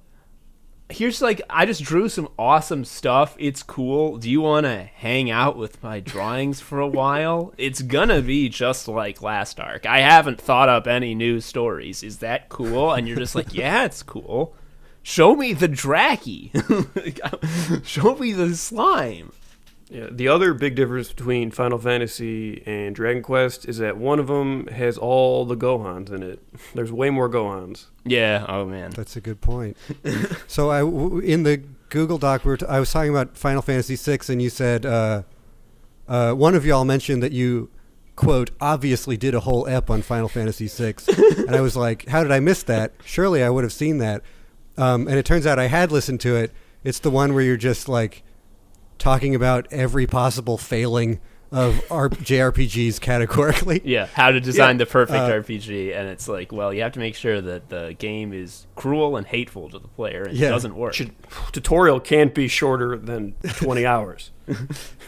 here's like, I just drew some awesome stuff. It's cool. Do you want to hang out with my drawings for a while? It's gonna be just like last arc. I haven't thought up any new stories. Is that cool? And you're just like, yeah, it's cool. Show me the Draki. Show me the slime. Yeah, the other big difference between Final Fantasy and Dragon Quest is that one of them has all the Gohans in it. There's way more Gohans. Yeah, oh man. That's a good point. So in the Google Doc, I was talking about Final Fantasy VI, and you said one of y'all mentioned that you, quote, obviously did a whole ep on Final Fantasy VI. And I was like, how did I miss that? Surely I would have seen that. And it turns out I had listened to it. It's the one where you're just like talking about every possible failing of JRPGs categorically. Yeah, how to design the perfect RPG. And it's like, well, you have to make sure that the game is cruel and hateful to the player, and it doesn't work. Tutorial can't be shorter than 20 hours.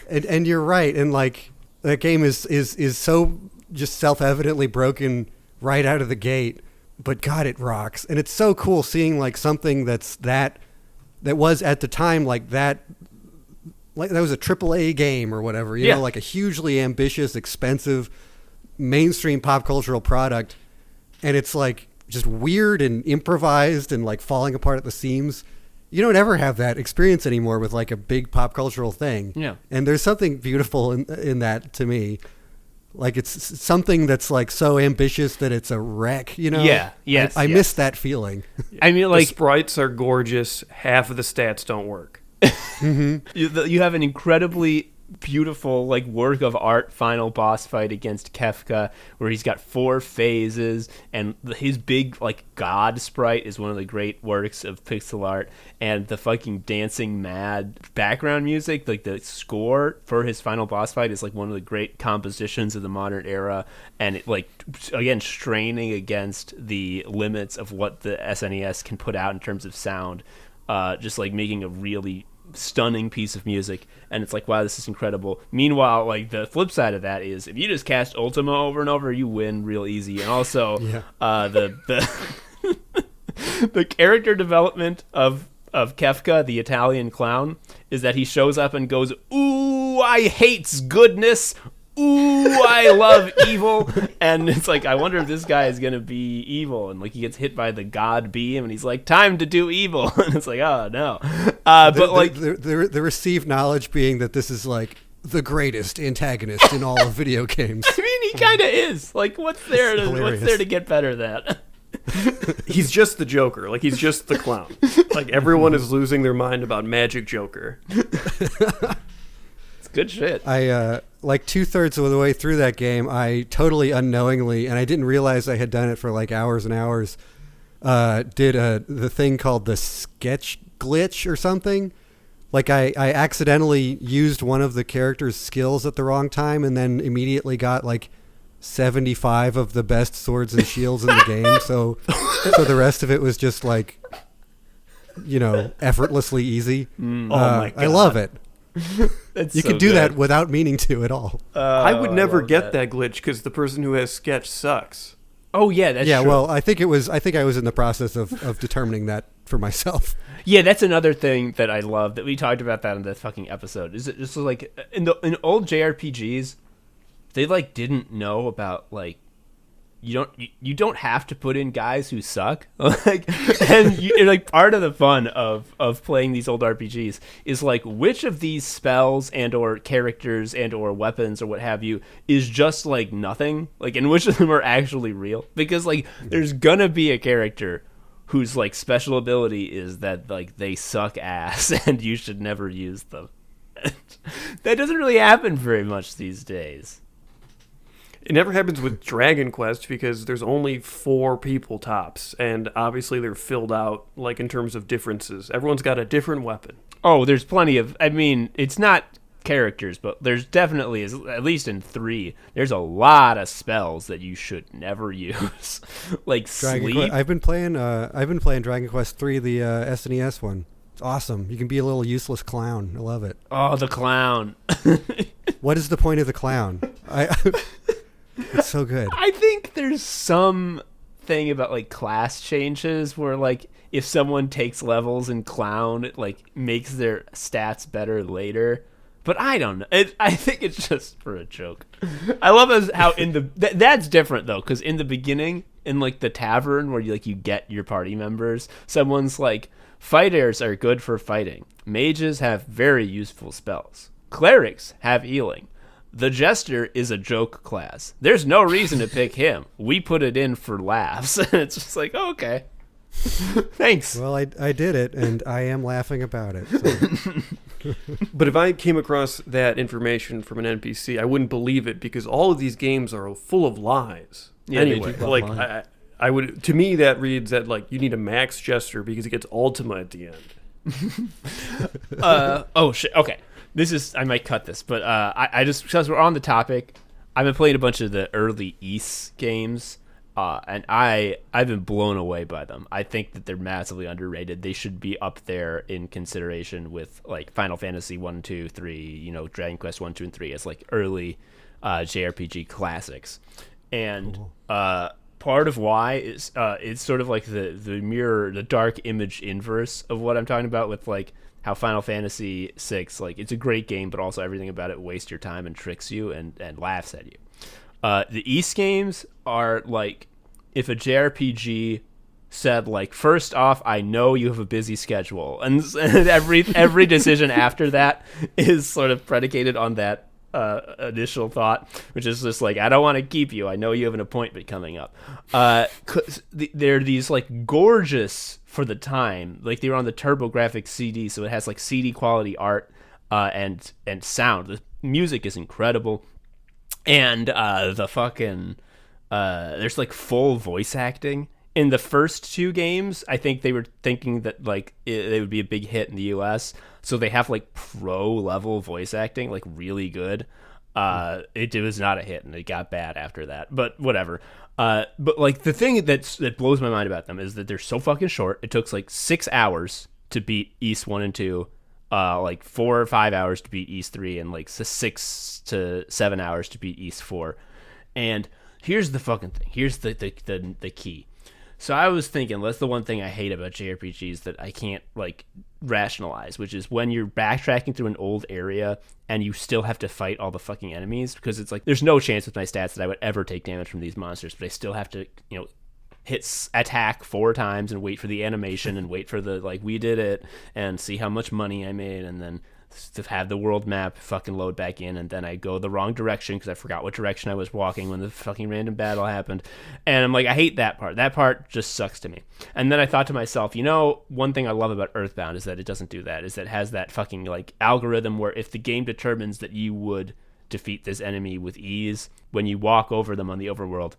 And you're right. And like, that game is so just self-evidently broken right out of the gate. God, it rocks. And it's so cool seeing like something that was at the time like that was a AAA game or whatever, you know, like a hugely ambitious, expensive mainstream pop cultural product. And it's like just weird and improvised and like falling apart at the seams. You don't ever have that experience anymore with like a big pop cultural thing. Yeah. And there's something beautiful in that to me. Like it's something that's like so ambitious that it's a wreck, you know? Yeah. Yes. I miss that feeling. I mean, The like, sprites are gorgeous. Half of the stats don't work. you have an incredibly beautiful like work of art final boss fight against Kefka where he's got 4 phases, and his big like god sprite is one of the great works of pixel art, and the fucking dancing mad background music, like the score for his final boss fight, is like one of the great compositions of the modern era, and it like again straining against the limits of what the SNES can put out in terms of sound, just like making a really stunning piece of music. And it's like, wow, this is incredible. Meanwhile, like the flip side of that is if you just cast Ultima over and over, you win real easy. And also the the character development of Kefka, the Italian clown, is that he shows up and goes, ooh, I hates goodness, ooh, I love evil. And it's like, I wonder if this guy is gonna be evil. And like he gets hit by the god beam and he's like, time to do evil. And it's like, oh no. But like the received knowledge being that this is like the greatest antagonist in all of video games. I mean, he kind of is. Like, what's there to get better than that? He's just the Joker. Like, he's just the clown. Like, everyone is losing their mind about Magic Joker. It's good shit. I like 2/3 of the way through that game, I totally unknowingly, and I didn't realize I had done it for like hours and hours, did the thing called the sketch glitch or something. Like I accidentally used one of the character's skills at the wrong time and then immediately got like 75 of the best swords and shields in the game. So the rest of it was just like, you know, effortlessly easy. Oh my God. I love it. It's You so can do good. that without meaning to at all. I would never love get that glitch because the person who has sketch sucks. Oh yeah, that's true. Well, I think I was in the process of determining that for myself. Yeah, that's another thing that I love that we talked about that in the fucking episode. Is it just like in old JRPGs, they like didn't know about like you don't have to put in guys who suck. Like, and like part of the fun of playing these old RPGs is like which of these spells and or characters and or weapons or what have you is just like nothing, like, and which of them are actually real, because like there's gonna be a character whose like special ability is that like they suck ass and you should never use them. That doesn't really happen very much these days. It never happens with Dragon Quest because there's only 4 people tops, and obviously they're filled out like in terms of differences. Everyone's got a different weapon. Oh, there's plenty of, I mean, it's not characters, but there's definitely, at least in 3, there's a lot of spells that you should never use. Like sleep. I've been playing Dragon Quest 3, the SNES one. It's awesome. You can be a little useless clown. I love it. Oh, the clown. What is the point of the clown? It's so good. I think there's some thing about like class changes where like if someone takes levels in clown, it like makes their stats better later. But I don't know. I think it's just for a joke. I love how in that's different though, because in the beginning, in like the tavern where you get your party members, someone's like, fighters are good for fighting. Mages have very useful spells. Clerics have healing. The Jester is a joke class. There's no reason to pick him. We put it in for laughs. It's just like, oh, okay. Thanks. Well, I did it, and I am laughing about it. So. But if I came across that information from an NPC, I wouldn't believe it because all of these games are full of lies. Yeah, anyway, they do like I would, to me that reads that like you need a max Jester because he gets Ultima at the end. Oh shit. Okay. I might cut this, but I just, because we're on the topic, I've been playing a bunch of the early Ys games, and I've been blown away by them. I think that they're massively underrated. They should be up there in consideration with like Final Fantasy 1, 2, 3, Dragon Quest 1, 2, and 3 as like early JRPG classics. And part part of why is it's sort of like the dark image inverse of what I'm talking about with like how Final Fantasy VI, like it's a great game, but also everything about it wastes your time and tricks you and laughs at you. The Ys games are like if a JRPG said like, first off, I know you have a busy schedule, and every decision after that is sort of predicated on that initial thought, which is just like, I don't want to keep you, I know you have an appointment coming up. They're these like gorgeous for the time, like they were on the TurboGrafx CD, so it has like CD quality art and sound. The music is incredible, and the fucking there's like full voice acting. In the first two games, I think they were thinking that like they would be a big hit in the US, so they have like pro level voice acting, like really good. It was not a hit, and it got bad after that. But whatever. But like the thing that blows my mind about them is that they're so fucking short. It took like 6 hours to beat Ys 1 and 2, like 4 or 5 hours to beat Ys 3, and like 6 to 7 hours to beat Ys 4. And here's the fucking thing. Here's the key. So I was thinking, that's the one thing I hate about JRPGs that I can't like rationalize, which is when you're backtracking through an old area and you still have to fight all the fucking enemies, because it's like there's no chance with my stats that I would ever take damage from these monsters, but I still have to, you know, hit attack 4 times and wait for the animation and wait for the like we did it and see how much money I made, and then to have the world map fucking load back in, and then I go the wrong direction because I forgot what direction I was walking when the fucking random battle happened. And I'm like, I hate that part. That part just sucks to me. And then I thought to myself, you know, one thing I love about Earthbound is that it doesn't do that, is that it has that fucking like algorithm where if the game determines that you would defeat this enemy with ease, when you walk over them on the overworld,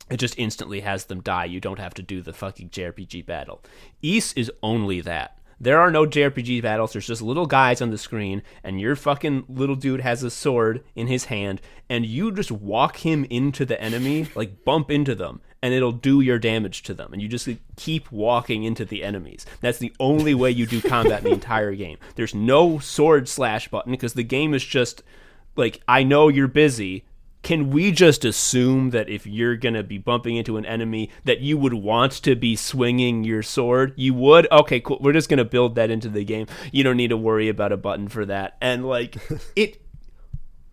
it just instantly has them die. You don't have to do the fucking JRPG battle. Ys is only that. There are no JRPG battles. There's just little guys on the screen, and your fucking little dude has a sword in his hand, and you just walk him into the enemy, like bump into them, and it'll do your damage to them. And you just keep walking into the enemies. That's the only way you do combat in the entire game. There's no sword slash button, because the game is just like, I know you're busy. Can we just assume that if you're going to be bumping into an enemy that you would want to be swinging your sword? You would? Okay, cool. We're just going to build that into the game. You don't need to worry about a button for that. And, like, it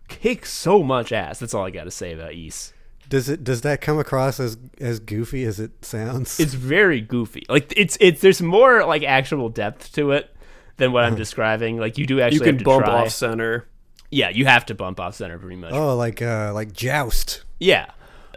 kicks so much ass. That's all I got to say about Ys. Does that come across as goofy as it sounds? It's very goofy. Like, it's there's more, like, actual depth to it than what I'm describing. Like, you do actually have to try. You can bump off center. Yeah, you have to bump off center pretty much. Oh, like Joust. Yeah,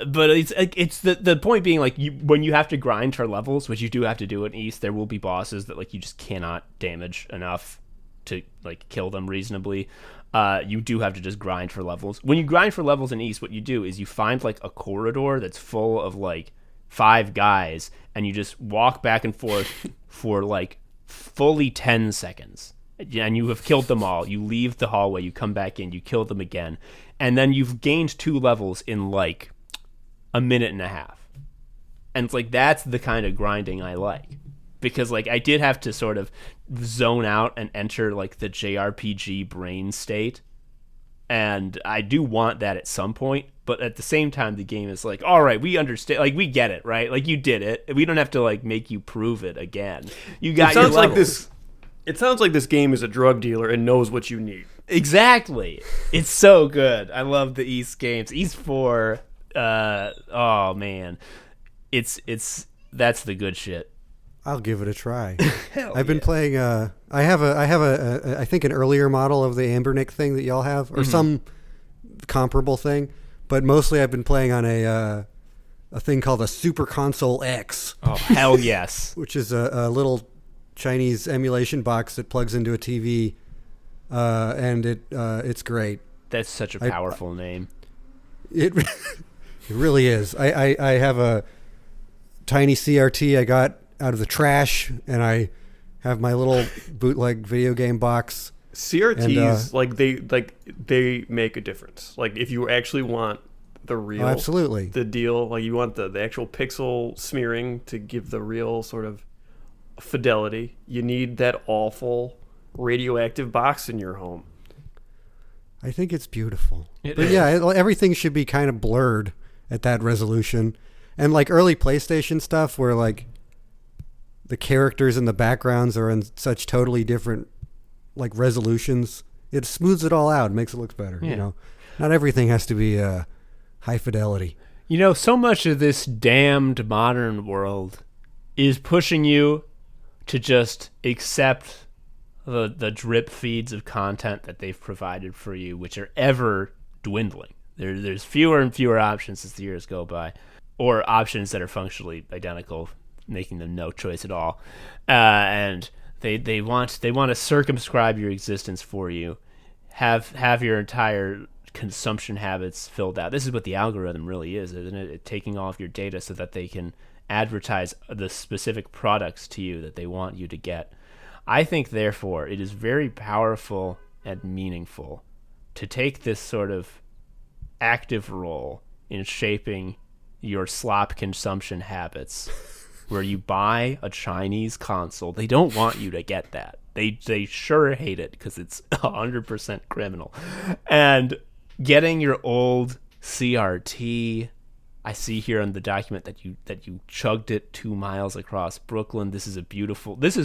but it's the point being, like, when you have to grind for levels, which you do have to do in Ys, there will be bosses that like you just cannot damage enough to like kill them reasonably. You do have to just grind for levels. When you grind for levels in Ys, what you do is you find like a corridor that's full of like 5 guys, and you just walk back and forth for like fully 10 seconds. And you have killed them all. You leave the hallway, you come back in, you kill them again, and then you've gained 2 levels in like a minute and a half. And it's like, that's the kind of grinding I like, because like I did have to sort of zone out and enter like the JRPG brain state, and I do want that at some point. But at the same time, the game is like, all right, we understand, like we get it, right? Like you did it. We don't have to like make you prove it again. You got your levels. It sounds like this game is a drug dealer and knows what you need. Exactly. It's so good. I love the Ys games. Ys 4, oh man. That's the good shit. I'll give it a try. I've been playing I have I think an earlier model of the Ambernick thing that y'all have, or some comparable thing, but mostly I've been playing on a thing called a Super Console X. Oh, hell yes. Which is a little Chinese emulation box that plugs into a TV, and it's great. That's such a powerful name. It really is. I have a tiny CRT I got out of the trash, and I have my little bootleg video game box. CRTs, they make a difference. Like if you actually want the real, absolutely, the deal, like you want the actual pixel smearing to give the real sort of fidelity, you need that awful radioactive box in your home. I think it's beautiful. Yeah, everything should be kind of blurred at that resolution, And like early PlayStation stuff where like the characters and the backgrounds are in such totally different like resolutions, it smooths it all out, makes it look better. Yeah. You know, not everything has to be high fidelity. You know, so much of this damned modern world is pushing you to just accept the drip feeds of content that they've provided for you, which are ever dwindling. There's fewer and fewer options as the years go by, or options that are functionally identical, making them no choice at all. And they want to circumscribe your existence for you, have your entire consumption habits filled out. This is what the algorithm really is, isn't it? Taking all of your data so that they can advertise the specific products to you that they want you to get. I think, therefore, it is very powerful and meaningful to take this sort of active role in shaping your slop consumption habits, where you buy a Chinese console. They don't want you to get that. They sure hate it because it's 100% criminal. And getting your old CRT. I see here in the document that you chugged it 2 miles across Brooklyn. This is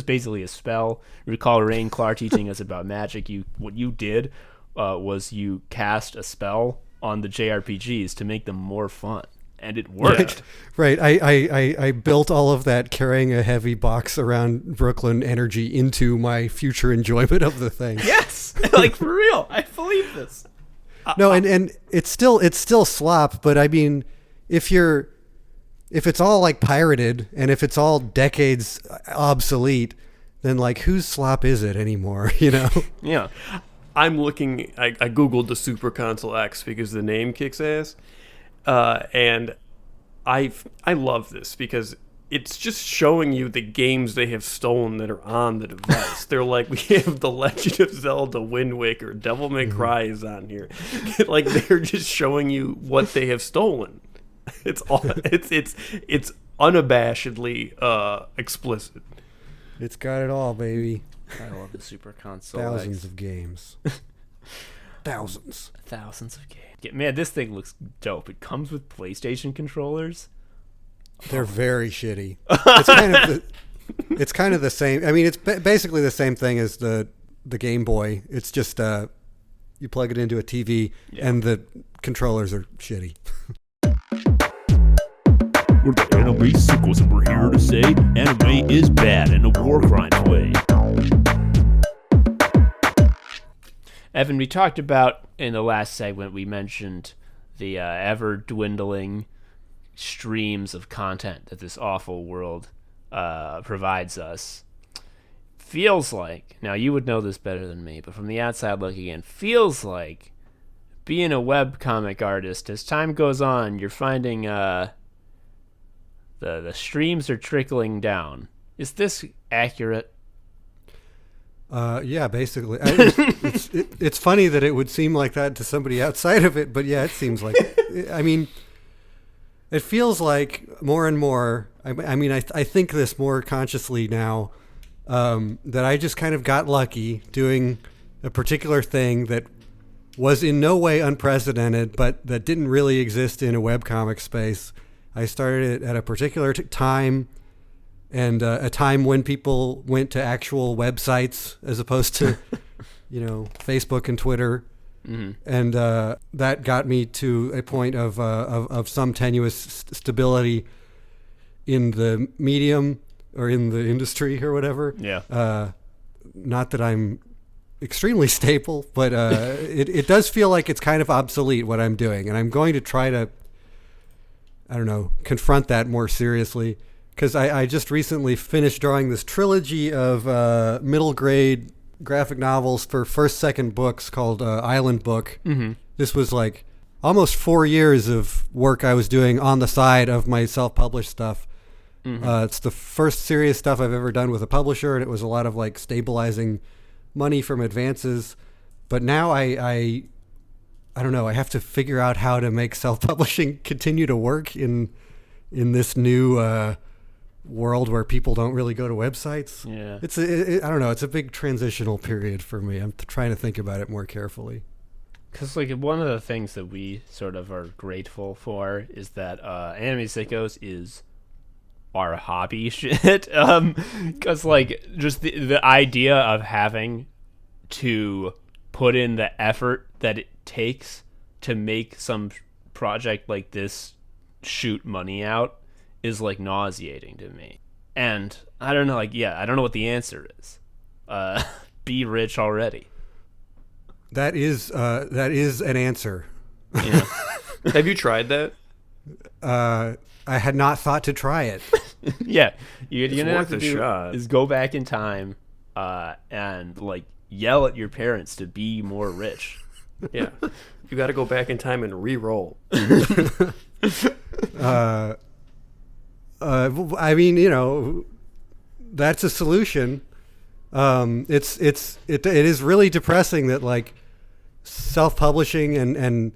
basically a spell. Recall Rain Clark teaching us about magic. What you did was you cast a spell on the JRPGs to make them more fun, and it worked. Right. I built all of that carrying a heavy box around Brooklyn energy into my future enjoyment of the thing. Yes, like for real. I believe this. No, and it's still slop, but I mean, if it's all like pirated and if it's all decades obsolete, then like whose slop is it anymore? You know? Yeah. I'm looking. I googled the Super Console X because the name kicks ass, and I love this because it's just showing you the games they have stolen that are on the device. They're like, we have The Legend of Zelda, Wind Waker, Devil May Cry is on here. Like they're just showing you what they have stolen. It's unabashedly explicit. It's got it all, baby. I love the Super Console. Thousands of games. Thousands of games. Man, this thing looks dope. It comes with PlayStation controllers. They're very shitty. It's kind of the same. I mean, it's basically the same thing as the Game Boy. It's just you plug it into a TV, and the controllers are shitty. We're the anime sequels, and we're here to say anime is bad in a war crimes way. Evan, we talked about in the last segment, we mentioned the ever dwindling streams of content that this awful world provides us. Feels like, now you would know this better than me, but from the outside looking in, feels like being a webcomic artist, as time goes on, you're finding the streams are trickling down. Is this accurate? Yeah, basically. It's funny that it would seem like that to somebody outside of it, but yeah, it seems like. I mean, it feels like more and more. I mean, I think this more consciously now, that I just kind of got lucky doing a particular thing that was in no way unprecedented, but that didn't really exist in a webcomic space. I started it at a particular time, and a time when people went to actual websites as opposed to, Facebook and Twitter. Mm-hmm. And that got me to a point of some tenuous stability in the medium or in the industry or whatever. Yeah. Not that I'm extremely stable, but it does feel like it's kind of obsolete what I'm doing, and I'm going to try to, confront that more seriously, because I just recently finished drawing this trilogy of middle grade graphic novels for second books called Island Book. Mm-hmm. This was like almost 4 years of work I was doing on the side of my self-published stuff. Mm-hmm. It's the first serious stuff I've ever done with a publisher, and it was a lot of like stabilizing money from advances. But now I don't know, I have to figure out how to make self-publishing continue to work in this new world where people don't really go to websites. Yeah. I don't know, it's a big transitional period for me. I'm trying to think about it more carefully. Because like one of the things that we sort of are grateful for is that Anime Sickos is our hobby shit. Because like just the idea of having to put in the effort that it takes to make some project like this shoot money out is like nauseating to me. And I don't know, like, yeah, I don't know what the answer is. Be rich already. That is an answer. Yeah. Have you tried that? I had not thought to try it. Yeah, you're gonna have worth to a do shot. is go back in time and like yell at your parents to be more rich. Yeah. You got to go back in time and re-roll. I mean, you know, that's a solution. It is really depressing that like self-publishing and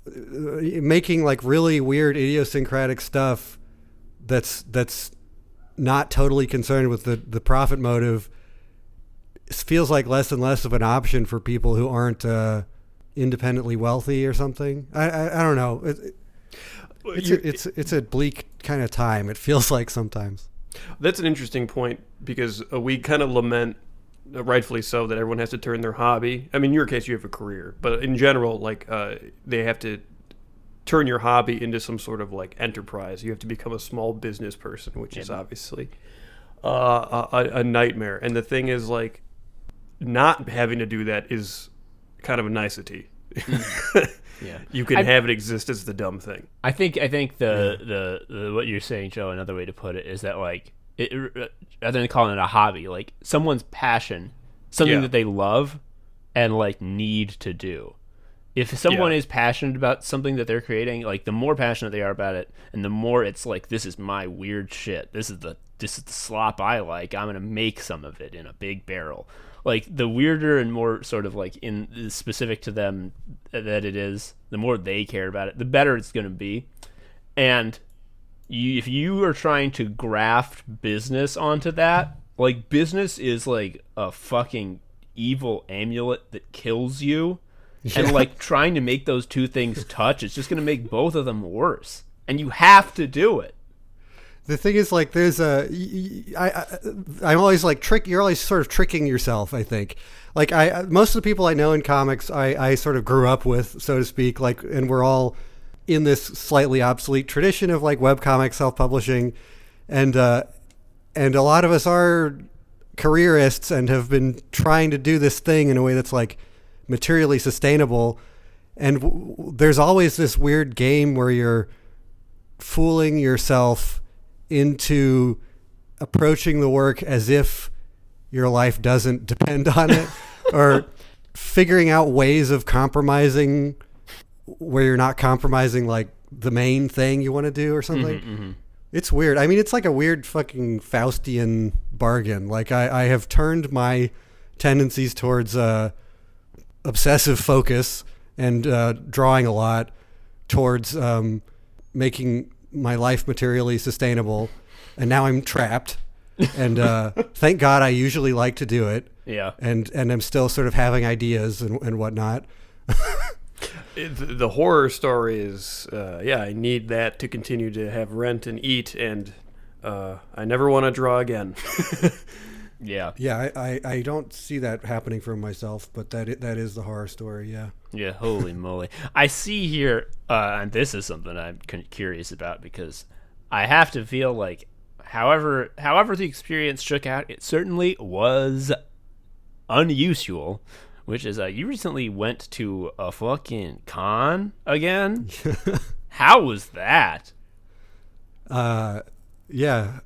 making like really weird idiosyncratic stuff that's not totally concerned with the profit motive feels like less and less of an option for people who aren't independently wealthy or something. I don't know. It's a bleak kind of time. It feels like sometimes. That's an interesting point because we kind of lament, rightfully so, that everyone has to turn their hobby. I mean, in your case, you have a career, but in general, like they have to turn your hobby into some sort of like enterprise. You have to become a small business person, which is obviously a nightmare. And the thing is, like, not having to do that is kind of a nicety. Yeah, you can have it exist as the dumb thing. I think the what you're saying, Joe, another way to put it is that like rather than calling it a hobby, like someone's passion, something that they love and like need to do. If someone is passionate about something that they're creating, like the more passionate they are about it, and the more it's like, this is my weird shit. This is the slop I like. I'm gonna make some of it in a big barrel. Like the weirder and more sort of like in specific to them that it is, the more they care about it, the better it's gonna be. And if you are trying to graft business onto that, like business is like a fucking evil amulet that kills you. Yeah. And like trying to make those two things touch, it's just going to make both of them worse. And you have to do it. The thing is, like, there's I'm always like you're always sort of tricking yourself, I think. Like most of the people I know in comics, I sort of grew up with, so to speak, like, and we're all in this slightly obsolete tradition of like webcomic self-publishing. And a lot of us are careerists and have been trying to do this thing in a way that's like materially sustainable, and there's always this weird game where you're fooling yourself into approaching the work as if your life doesn't depend on it, or figuring out ways of compromising where you're not compromising like the main thing you want to do or something. Mm-hmm. It's weird. I mean, it's like a weird fucking Faustian bargain. Like I have turned my tendencies towards obsessive focus and drawing a lot towards making my life materially sustainable, and now I'm trapped. And thank God I usually like to do it. Yeah. And I'm still sort of having ideas and whatnot. The horror story is, I need that to continue to have rent and eat, and I never want to draw again. Yeah. Yeah, I don't see that happening for myself, but that is the horror story, yeah. Yeah, holy moly. I see here, and this is something I'm curious about, because I have to feel like however the experience shook out, it certainly was unusual, which is you recently went to a fucking con again? How was that? Yeah,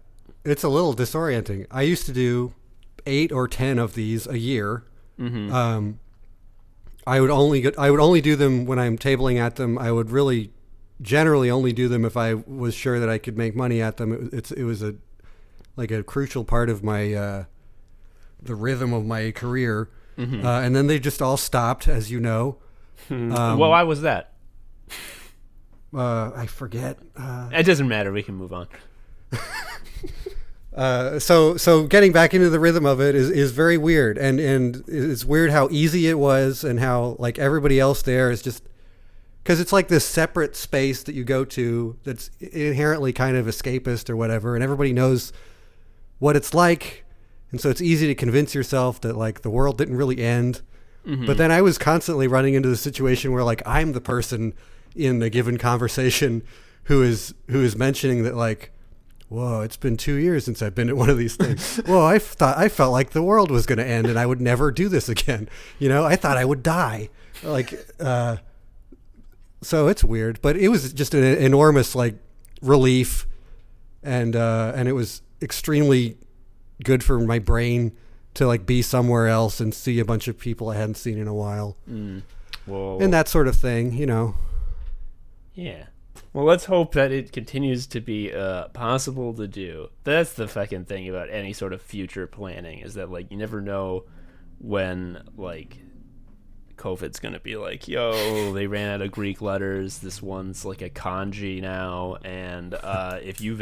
it's a little disorienting. I used to do 8 or 10 of these a year. Mm-hmm. I would only do them when I'm tabling at them. I would really generally only do them if I was sure that I could make money at them. It was a crucial part of my the rhythm of my career. Mm-hmm. And then they just all stopped, as you know. Well, why was that? I forget. It doesn't matter. We can move on. So getting back into the rhythm of it is very weird, and it's weird how easy it was, and how like everybody else there is just, because it's like this separate space that you go to that's inherently kind of escapist or whatever, and everybody knows what it's like, and so it's easy to convince yourself that like the world didn't really end. Mm-hmm. But then I was constantly running into the situation where like I'm the person in a given conversation who is mentioning that like, whoa, it's been 2 years since I've been at one of these things. Whoa, I felt like the world was going to end and I would never do this again. You know, I thought I would die. Like, so it's weird, but it was just an enormous like relief, and it was extremely good for my brain to like be somewhere else and see a bunch of people I hadn't seen in a while. Whoa. And that sort of thing, you know. Yeah. Well, let's hope that it continues to be possible to do. That's the fucking thing about any sort of future planning, is that like you never know when like COVID's gonna be like, yo, they ran out of Greek letters. This one's like a kanji now, and if you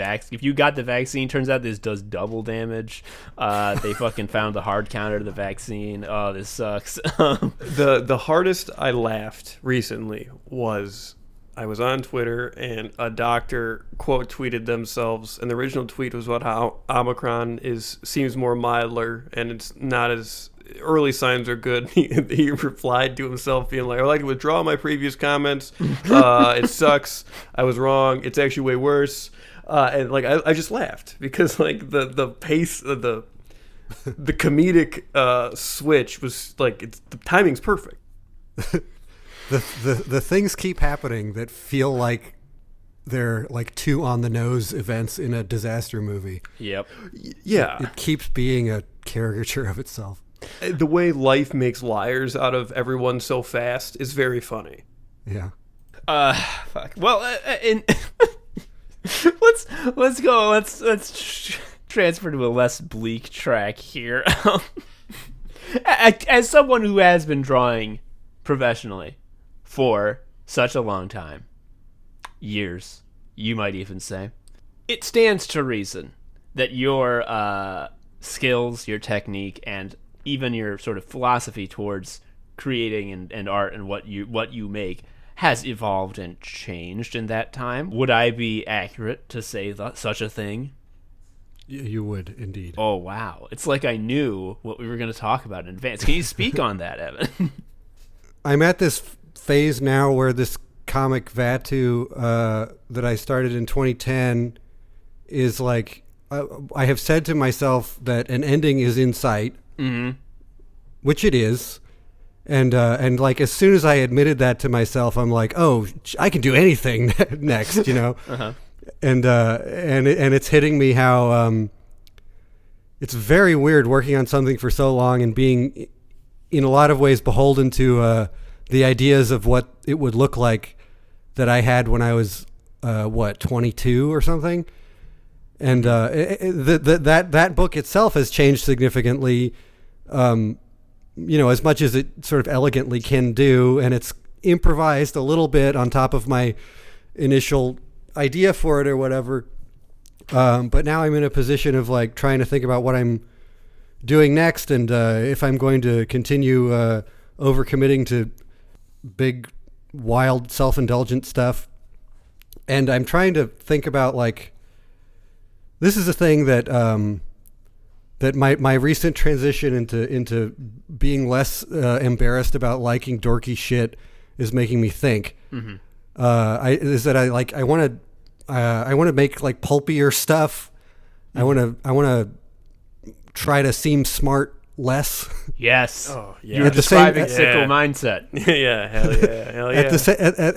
got the vaccine, turns out this does double damage. They fucking found the hard counter to the vaccine. Oh, this sucks. The hardest I laughed recently was, I was on Twitter and a doctor quote tweeted themselves, and the original tweet was about how Omicron seems more milder and it's not as early signs are good. He replied to himself being like, I'd like to withdraw my previous comments. It sucks. I was wrong. It's actually way worse. And like I just laughed because like the pace of the comedic switch was like, the timing's perfect. The things keep happening that feel like they're like too on the nose events in a disaster movie. Yep. Yeah. It keeps being a caricature of itself. The way life makes liars out of everyone so fast is very funny. Yeah. Fuck. Well, let's go. Let's transfer to a less bleak track here. As someone who has been drawing professionally for such a long time, years, you might even say, it stands to reason that your skills, your technique, and even your sort of philosophy towards creating and art and what you make has evolved and changed in that time. Would I be accurate to say such a thing? You would, indeed. Oh, wow. It's like I knew what we were going to talk about in advance. Can you speak on that, Evan? I'm at this phase now where this comic Vattu that I started in 2010 is like, I have said to myself that an ending is in sight, which it is. And like as soon as I admitted that to myself, I'm like, oh, I can do anything next, you know. And it's hitting me how it's very weird working on something for so long and being in a lot of ways beholden to the ideas of what it would look like that I had when I was 22 or something. And that book itself has changed significantly. You know, as much as it sort of elegantly can do, and it's improvised a little bit on top of my initial idea for it or whatever. But now I'm in a position of like trying to think about what I'm doing next, and if I'm going to continue overcommitting to big, wild, self-indulgent stuff. And I'm trying to think about like, this is a thing that that my recent transition into being less embarrassed about liking dorky shit is making me think. I want to make like pulpier stuff. I want to try to seem smart less. Yes. Oh, yeah. You're describing sickle mindset. Yeah, hell yeah.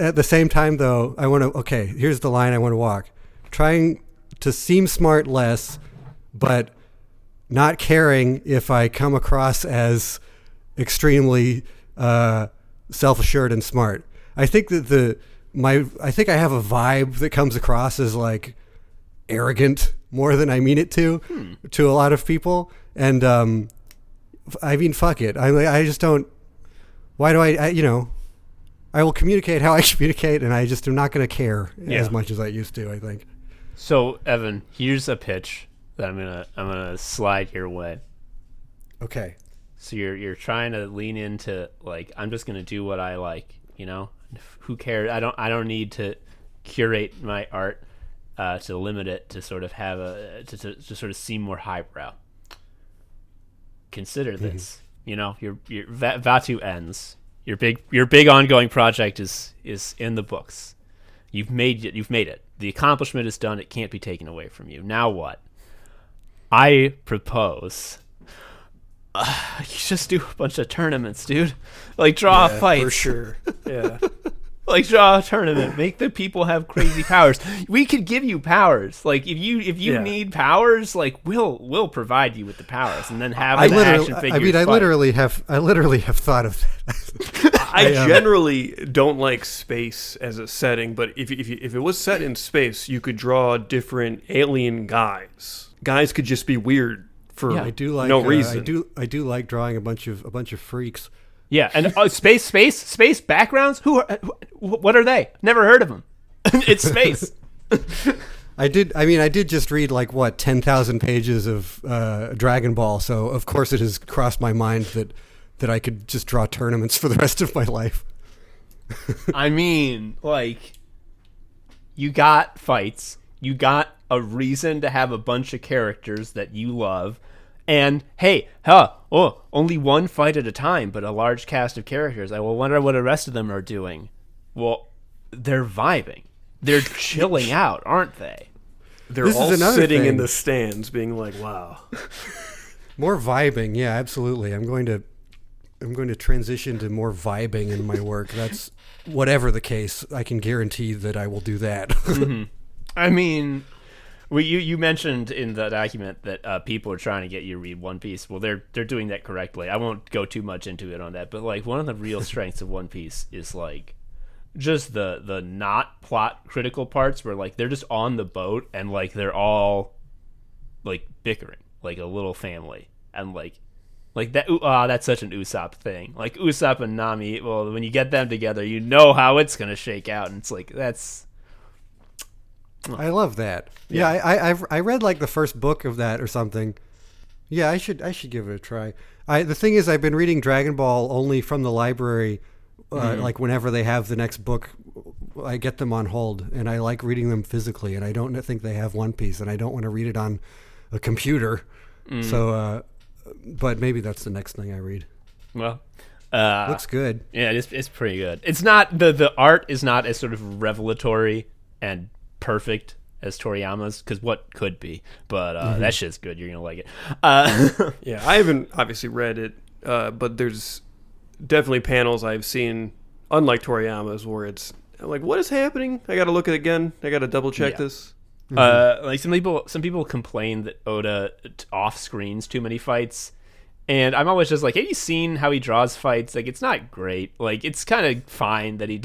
At the same time, though, I want to. Okay, here's the line I want to walk: trying to seem smart less, but not caring if I come across as extremely self-assured and smart. I think that I think I have a vibe that comes across as like arrogant more than I mean it to a lot of people. And I mean, fuck it. I just don't. Why do I you know? I will communicate how I communicate, and I just am not going to care as much as I used to, I think. So, Evan, here's a pitch that I'm gonna slide your way. Okay. So you're trying to lean into like, I'm just gonna do what I like, you know? Who cares? I don't need to curate my art to limit it to sort of have to sort of seem more highbrow. Consider this. You know, your Vattu ends. Your big ongoing project is in the books. You've made it. The accomplishment is done. It can't be taken away from you. Now what? I propose you just do a bunch of tournaments, dude. Like, draw a fight. For sure. Yeah. Like, draw a tournament. Make the people have crazy powers. We could give you powers. Like, if you need powers, like, we'll provide you with the powers, and then have an action figure. I mean, I literally have thought of that. I generally don't like space as a setting, but if it was set in space, you could draw different alien guys. Guys could just be weird for I do like no reason. I do like drawing a bunch of freaks. Yeah, and space backgrounds. What are they? Never heard of them. It's space. I did just read like 10,000 pages of Dragonball, so of course it has crossed my mind that I could just draw tournaments for the rest of my life. I mean, like, you got fights, you got a reason to have a bunch of characters that you love, and hey, only one fight at a time, but a large cast of characters. I will wonder what the rest of them are doing. Well, they're vibing. They're chilling out, aren't they? They're This all is another sitting thing. in the stands being like, wow. More vibing, yeah, absolutely. I'm going to transition to more vibing in my work. That's whatever the case. I can guarantee that I will do that. Mm-hmm. I mean, you mentioned in the document that people are trying to get you to read One Piece. Well, they're doing that correctly. I won't go too much into it on that, but like, one of the real strengths of One Piece is like just the not plot critical parts where like they're just on the boat and like they're all like bickering like a little family, and like that. That's such an Usopp thing. Like Usopp and Nami. Well, when you get them together, you know how it's gonna shake out, and it's like that's. I love that. Yeah, I read like the first book of that or something. Yeah, I should give it a try. The thing is, I've been reading Dragon Ball only from the library. Like whenever they have the next book, I get them on hold, and I like reading them physically. And I don't think they have One Piece, and I don't want to read it on a computer. So, but maybe that's the next thing I read. Well, looks good. Yeah, it's pretty good. It's not the art is not as sort of revelatory and perfect as Toriyama's, because what could be, but that shit's good. You're gonna like it. Yeah, I haven't obviously read it, but there's definitely panels I've seen, unlike Toriyama's, where it's like, what is happening? I got to look at it again. I got to double check this. Like some people complain that Oda off screens too many fights, and I'm always just like, have you seen how he draws fights? Like, it's not great. Like, it's kind of fine that he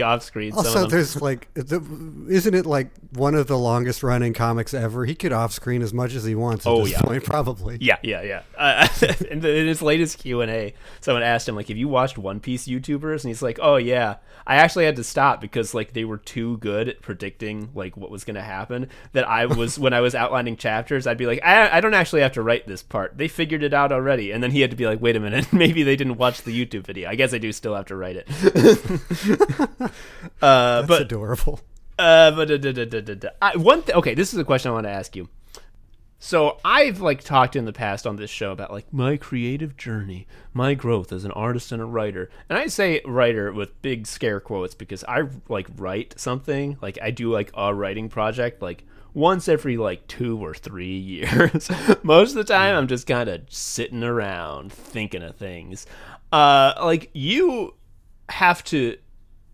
off screens. Also, there's like, isn't it like one of the longest running comics ever? He could off screen as much as he wants at this point, probably. Yeah. In his latest Q&A, someone asked him, like, have you watched One Piece YouTubers? And he's like, oh yeah, I actually had to stop because like they were too good at predicting like what was going to happen, that I was when I was outlining chapters, I'd be like, I don't actually have to write this part. They figured it out already. And then he had to be like, wait a minute, maybe they didn't watch the YouTube video. I guess I do still have to write it. That's adorable. Okay, this is a question I want to ask you. So I've like talked in the past on this show about like my creative journey, my growth as an artist and a writer. And I say writer with big scare quotes because I like write something, like I do like a writing project like once every like 2 or 3 years. Most of the time I'm just kind of sitting around thinking of things. Like you have to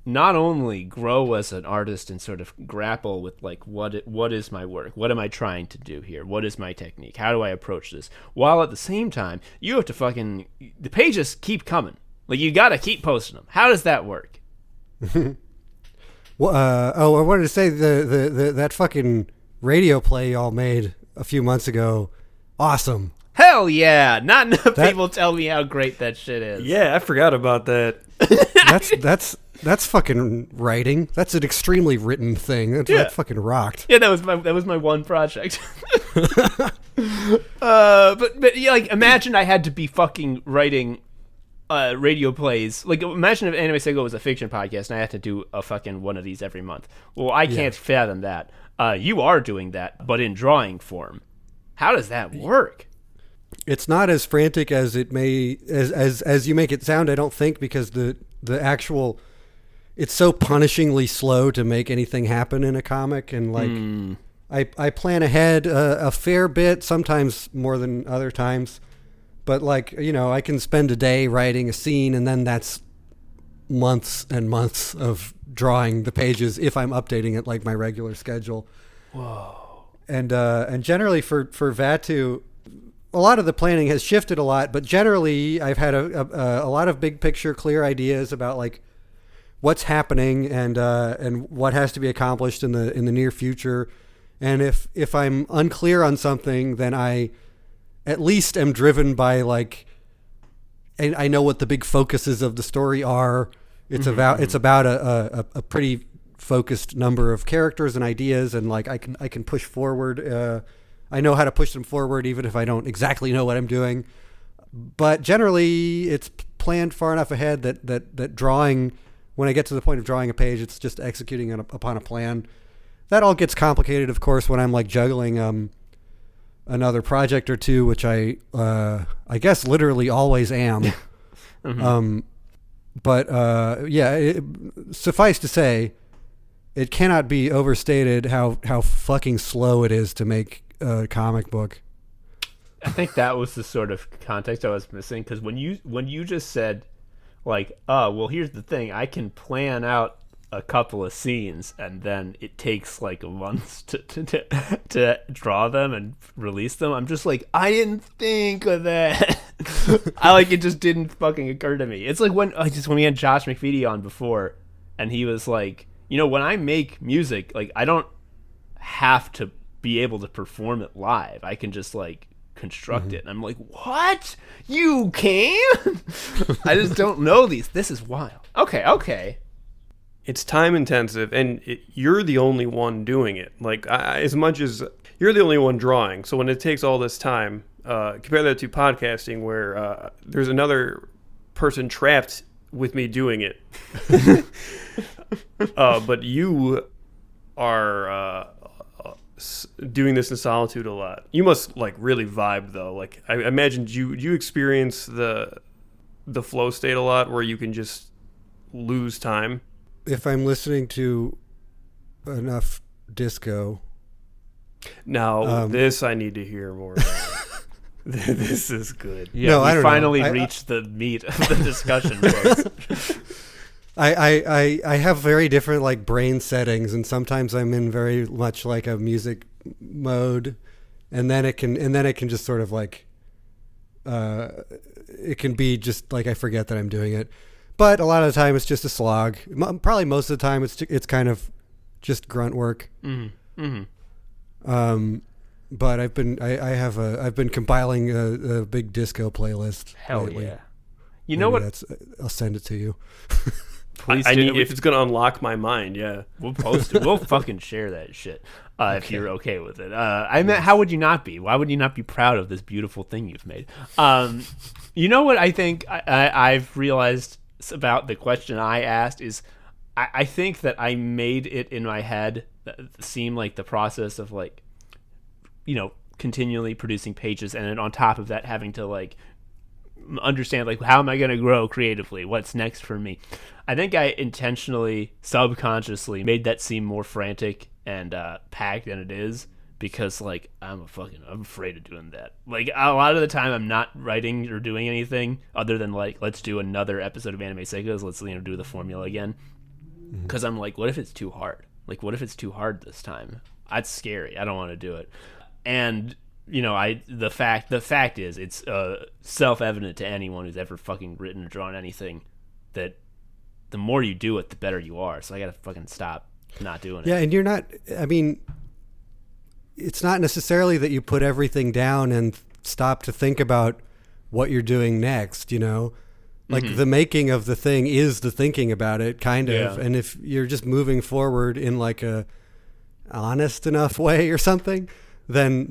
not only grow as an artist and sort of grapple with like what is my work, what am I trying to do here, what is my technique, how do I approach this, while at the same time you have to the pages keep coming, like you gotta keep posting them. How does that work? Well, I wanted to say the that fucking radio play y'all made a few months ago, awesome. Hell yeah! Not enough people tell me how great that shit is. Yeah, I forgot about that. That's fucking writing. That's an extremely written thing. That fucking rocked. Yeah, that was my one project. But yeah, like imagine I had to be fucking writing radio plays. Like imagine if Anime Sego was a fiction podcast and I had to do a fucking one of these every month. Well, I can't fathom that. You are doing that, but in drawing form. How does that work? It's not as frantic as it may as you make it sound, I don't think, because the actual, it's so punishingly slow to make anything happen in a comic, and like I plan ahead a fair bit, sometimes more than other times, but like, you know, I can spend a day writing a scene and then that's months and months of drawing the pages if I'm updating it like my regular schedule. Whoa. And generally for Vattu, a lot of the planning has shifted a lot, but generally I've had a lot of big picture, clear ideas about like what's happening and what has to be accomplished in the near future. And if I'm unclear on something, then I at least am driven by like, and I know what the big focuses of the story are. It's about a pretty focused number of characters and ideas, and like I can push forward. I know how to push them forward even if I don't exactly know what I'm doing. But generally it's planned far enough ahead that drawing, when I get to the point of drawing a page, it's just executing upon a plan. That all gets complicated, of course, when I'm like juggling another project or two, which I guess literally always am. Suffice to say, it cannot be overstated how fucking slow it is to make a comic book. I think that was the sort of context I was missing, because when you just said like, oh, well, here's the thing, I can plan out a couple of scenes and then it takes like months to draw them and release them. I'm just like, I didn't think of that. It just didn't fucking occur to me. It's like when we had Josh McVitie on before, and he was like, you know, when I make music, like I don't have to be able to perform it live. I can just like construct it. And I'm like, what? You can? I just don't know these. This is wild. Okay. It's time intensive, and you're the only one doing it. Like, as much as you're the only one drawing, so when it takes all this time, compare that to podcasting, where there's another person trapped with me doing it. But you are doing this in solitude a lot. You must like really vibe though. Like, I imagine you experience the flow state a lot, where you can just lose time. If I'm listening to enough disco. Now, this I need to hear more about. This is good. Yeah, no, we finally reached the meat of the discussion, folks. I have very different like brain settings, and sometimes I'm in very much like a music mode, and then it can just sort of like it can be just like I forget that I'm doing it. But a lot of the time it's just a slog. Probably most of the time it's kind of just grunt work. But I've been compiling a big disco playlist. Hell lately. yeah! You know what? I'll send it to you. Please I do. need, if it's gonna unlock my mind, yeah. We'll post it. We'll fucking share that shit if you're okay with it. I mean, how would you not be? Why would you not be proud of this beautiful thing you've made? You know what I think I've realized about the question I asked is I think that I made it in my head seem like the process of like, you know, continually producing pages, and then on top of that having to like understand like, how am I going to grow creatively? What's next for me? I think I intentionally, subconsciously made that seem more frantic and packed than it is, because like I'm afraid of doing that. Like a lot of the time I'm not writing or doing anything other than like, let's do another episode of Anime Seikos. Let's, you know, do the formula again. Because I'm like, what if it's too hard? Like, what if it's too hard this time? That's scary. I don't want to do it. And you know, the fact is, it's self-evident to anyone who's ever fucking written or drawn anything that the more you do it, the better you are. So I gotta fucking stop not doing it. Yeah, and you're not. I mean, it's not necessarily that you put everything down and stop to think about what you're doing next. You know, Like the making of the thing is the thinking about it, kind of. Yeah. And if you're just moving forward in like a honest enough way or something, then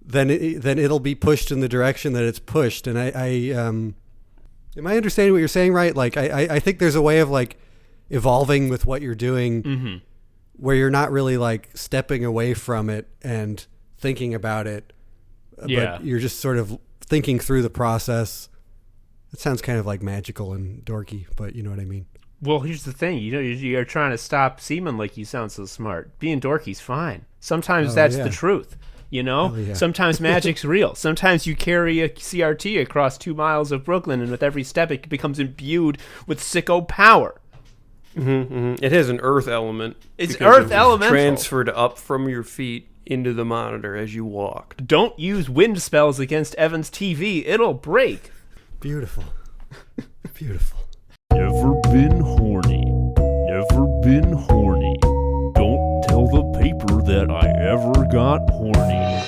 it'll be pushed in the direction that it's pushed. And am I understanding what you're saying right? Like I think there's a way of like evolving with what you're doing, where you're not really like stepping away from it and thinking about it, but you're just sort of thinking through the process. It sounds kind of like magical and dorky, but you know what I mean. Well, here's the thing. You're trying to stop seeming like you sound so smart. Being dorky's fine. Sometimes that's the truth. You know? Yeah. Sometimes magic's real. Sometimes you carry a CRT across 2 miles of Brooklyn, and with every step it becomes imbued with sicko power. It has an earth element. It's because earth elemental. Transferred up from your feet into the monitor as you walked. Don't use wind spells against Evan's TV. It'll break. Beautiful. Beautiful. Never been horny. Never been horny. Don't tell the paper that I ever got horny.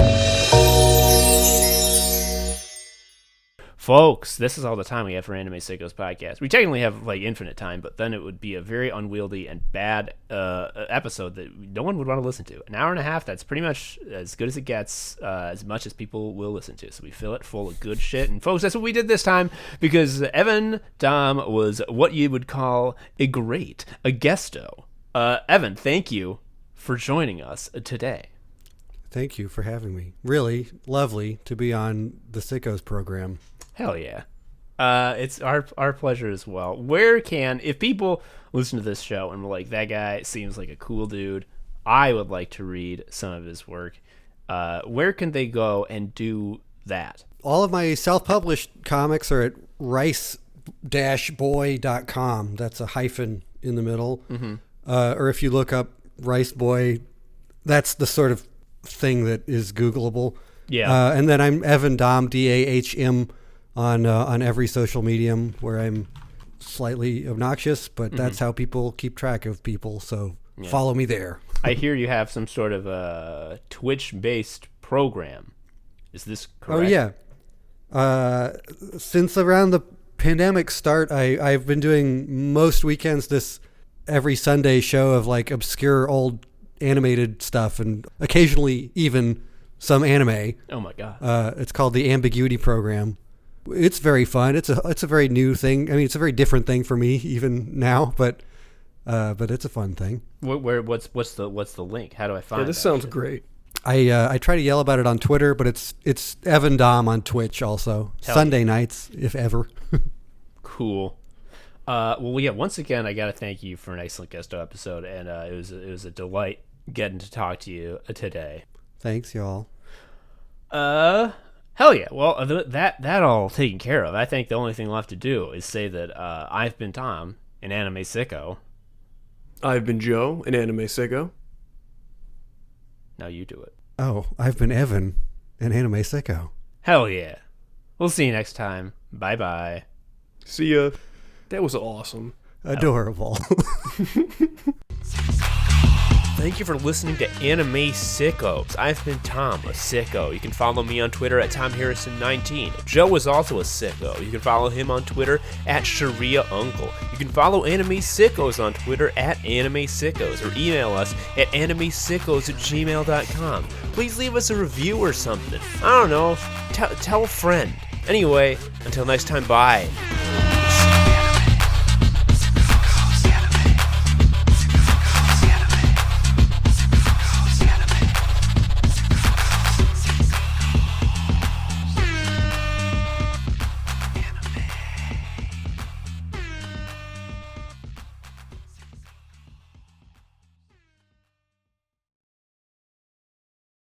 Folks, this is all the time we have for Anime Sickos podcast. We technically have like infinite time, but then it would be a very unwieldy and bad episode that no one would want to listen to. An hour and a half, that's pretty much as good as it gets, as much as people will listen to. So we fill it full of good shit. And folks, that's what we did this time, because Evan Dahm was what you would call a Guesto. Evan, thank you for joining us today. Thank you for having me. Really lovely to be on the Sickos program. Hell yeah. It's our pleasure as well. If people listen to this show and we're like, that guy seems like a cool dude, I would like to read some of his work, where can they go and do that? All of my self-published comics are at rice-boy.com. That's a hyphen in the middle. Or if you look up Rice Boy, that's the sort of thing that is Googleable. Yeah. And then I'm Evan Dahm, Dahm, on every social medium, where I'm slightly obnoxious, but that's how people keep track of people. So follow me there. I hear you have some sort of Twitch-based program. Is this correct? Oh, yeah. Since around the pandemic start, I've been doing most weekends this every Sunday show of like obscure old animated stuff, and occasionally even some anime. Oh my god. It's called the Ambiguity Program. It's very fun. It's a very new thing. I mean, it's a very different thing for me even now, but it's a fun thing. What's the link? How do I find? Yeah, this sounds great. I try to yell about it on Twitter, but it's Evan Dahm on Twitch also. Sunday nights, if ever. Cool. Well, yeah. Once again, I gotta thank you for an excellent Guesto episode, and it was a delight getting to talk to you today. Thanks, y'all. Hell yeah. Well, that all taken care of. I think the only thing left to do is say that I've been Tom, an anime sicko. I've been Joe, an anime sicko. Now you do it. Oh, I've been Evan, an anime sicko. Hell yeah. We'll see you next time. Bye-bye. See ya. That was awesome. Adorable. Thank you for listening to Anime Sickos. I've been Tom, a sicko. You can follow me on Twitter at TomHarrison19. Joe is also a sicko. You can follow him on Twitter at ShariaUncle. You can follow Anime Sickos on Twitter at Anime Sickos, or email us at animesickos@gmail.com. Please leave us a review or something. I don't know. Tell a friend. Anyway, until next time, bye.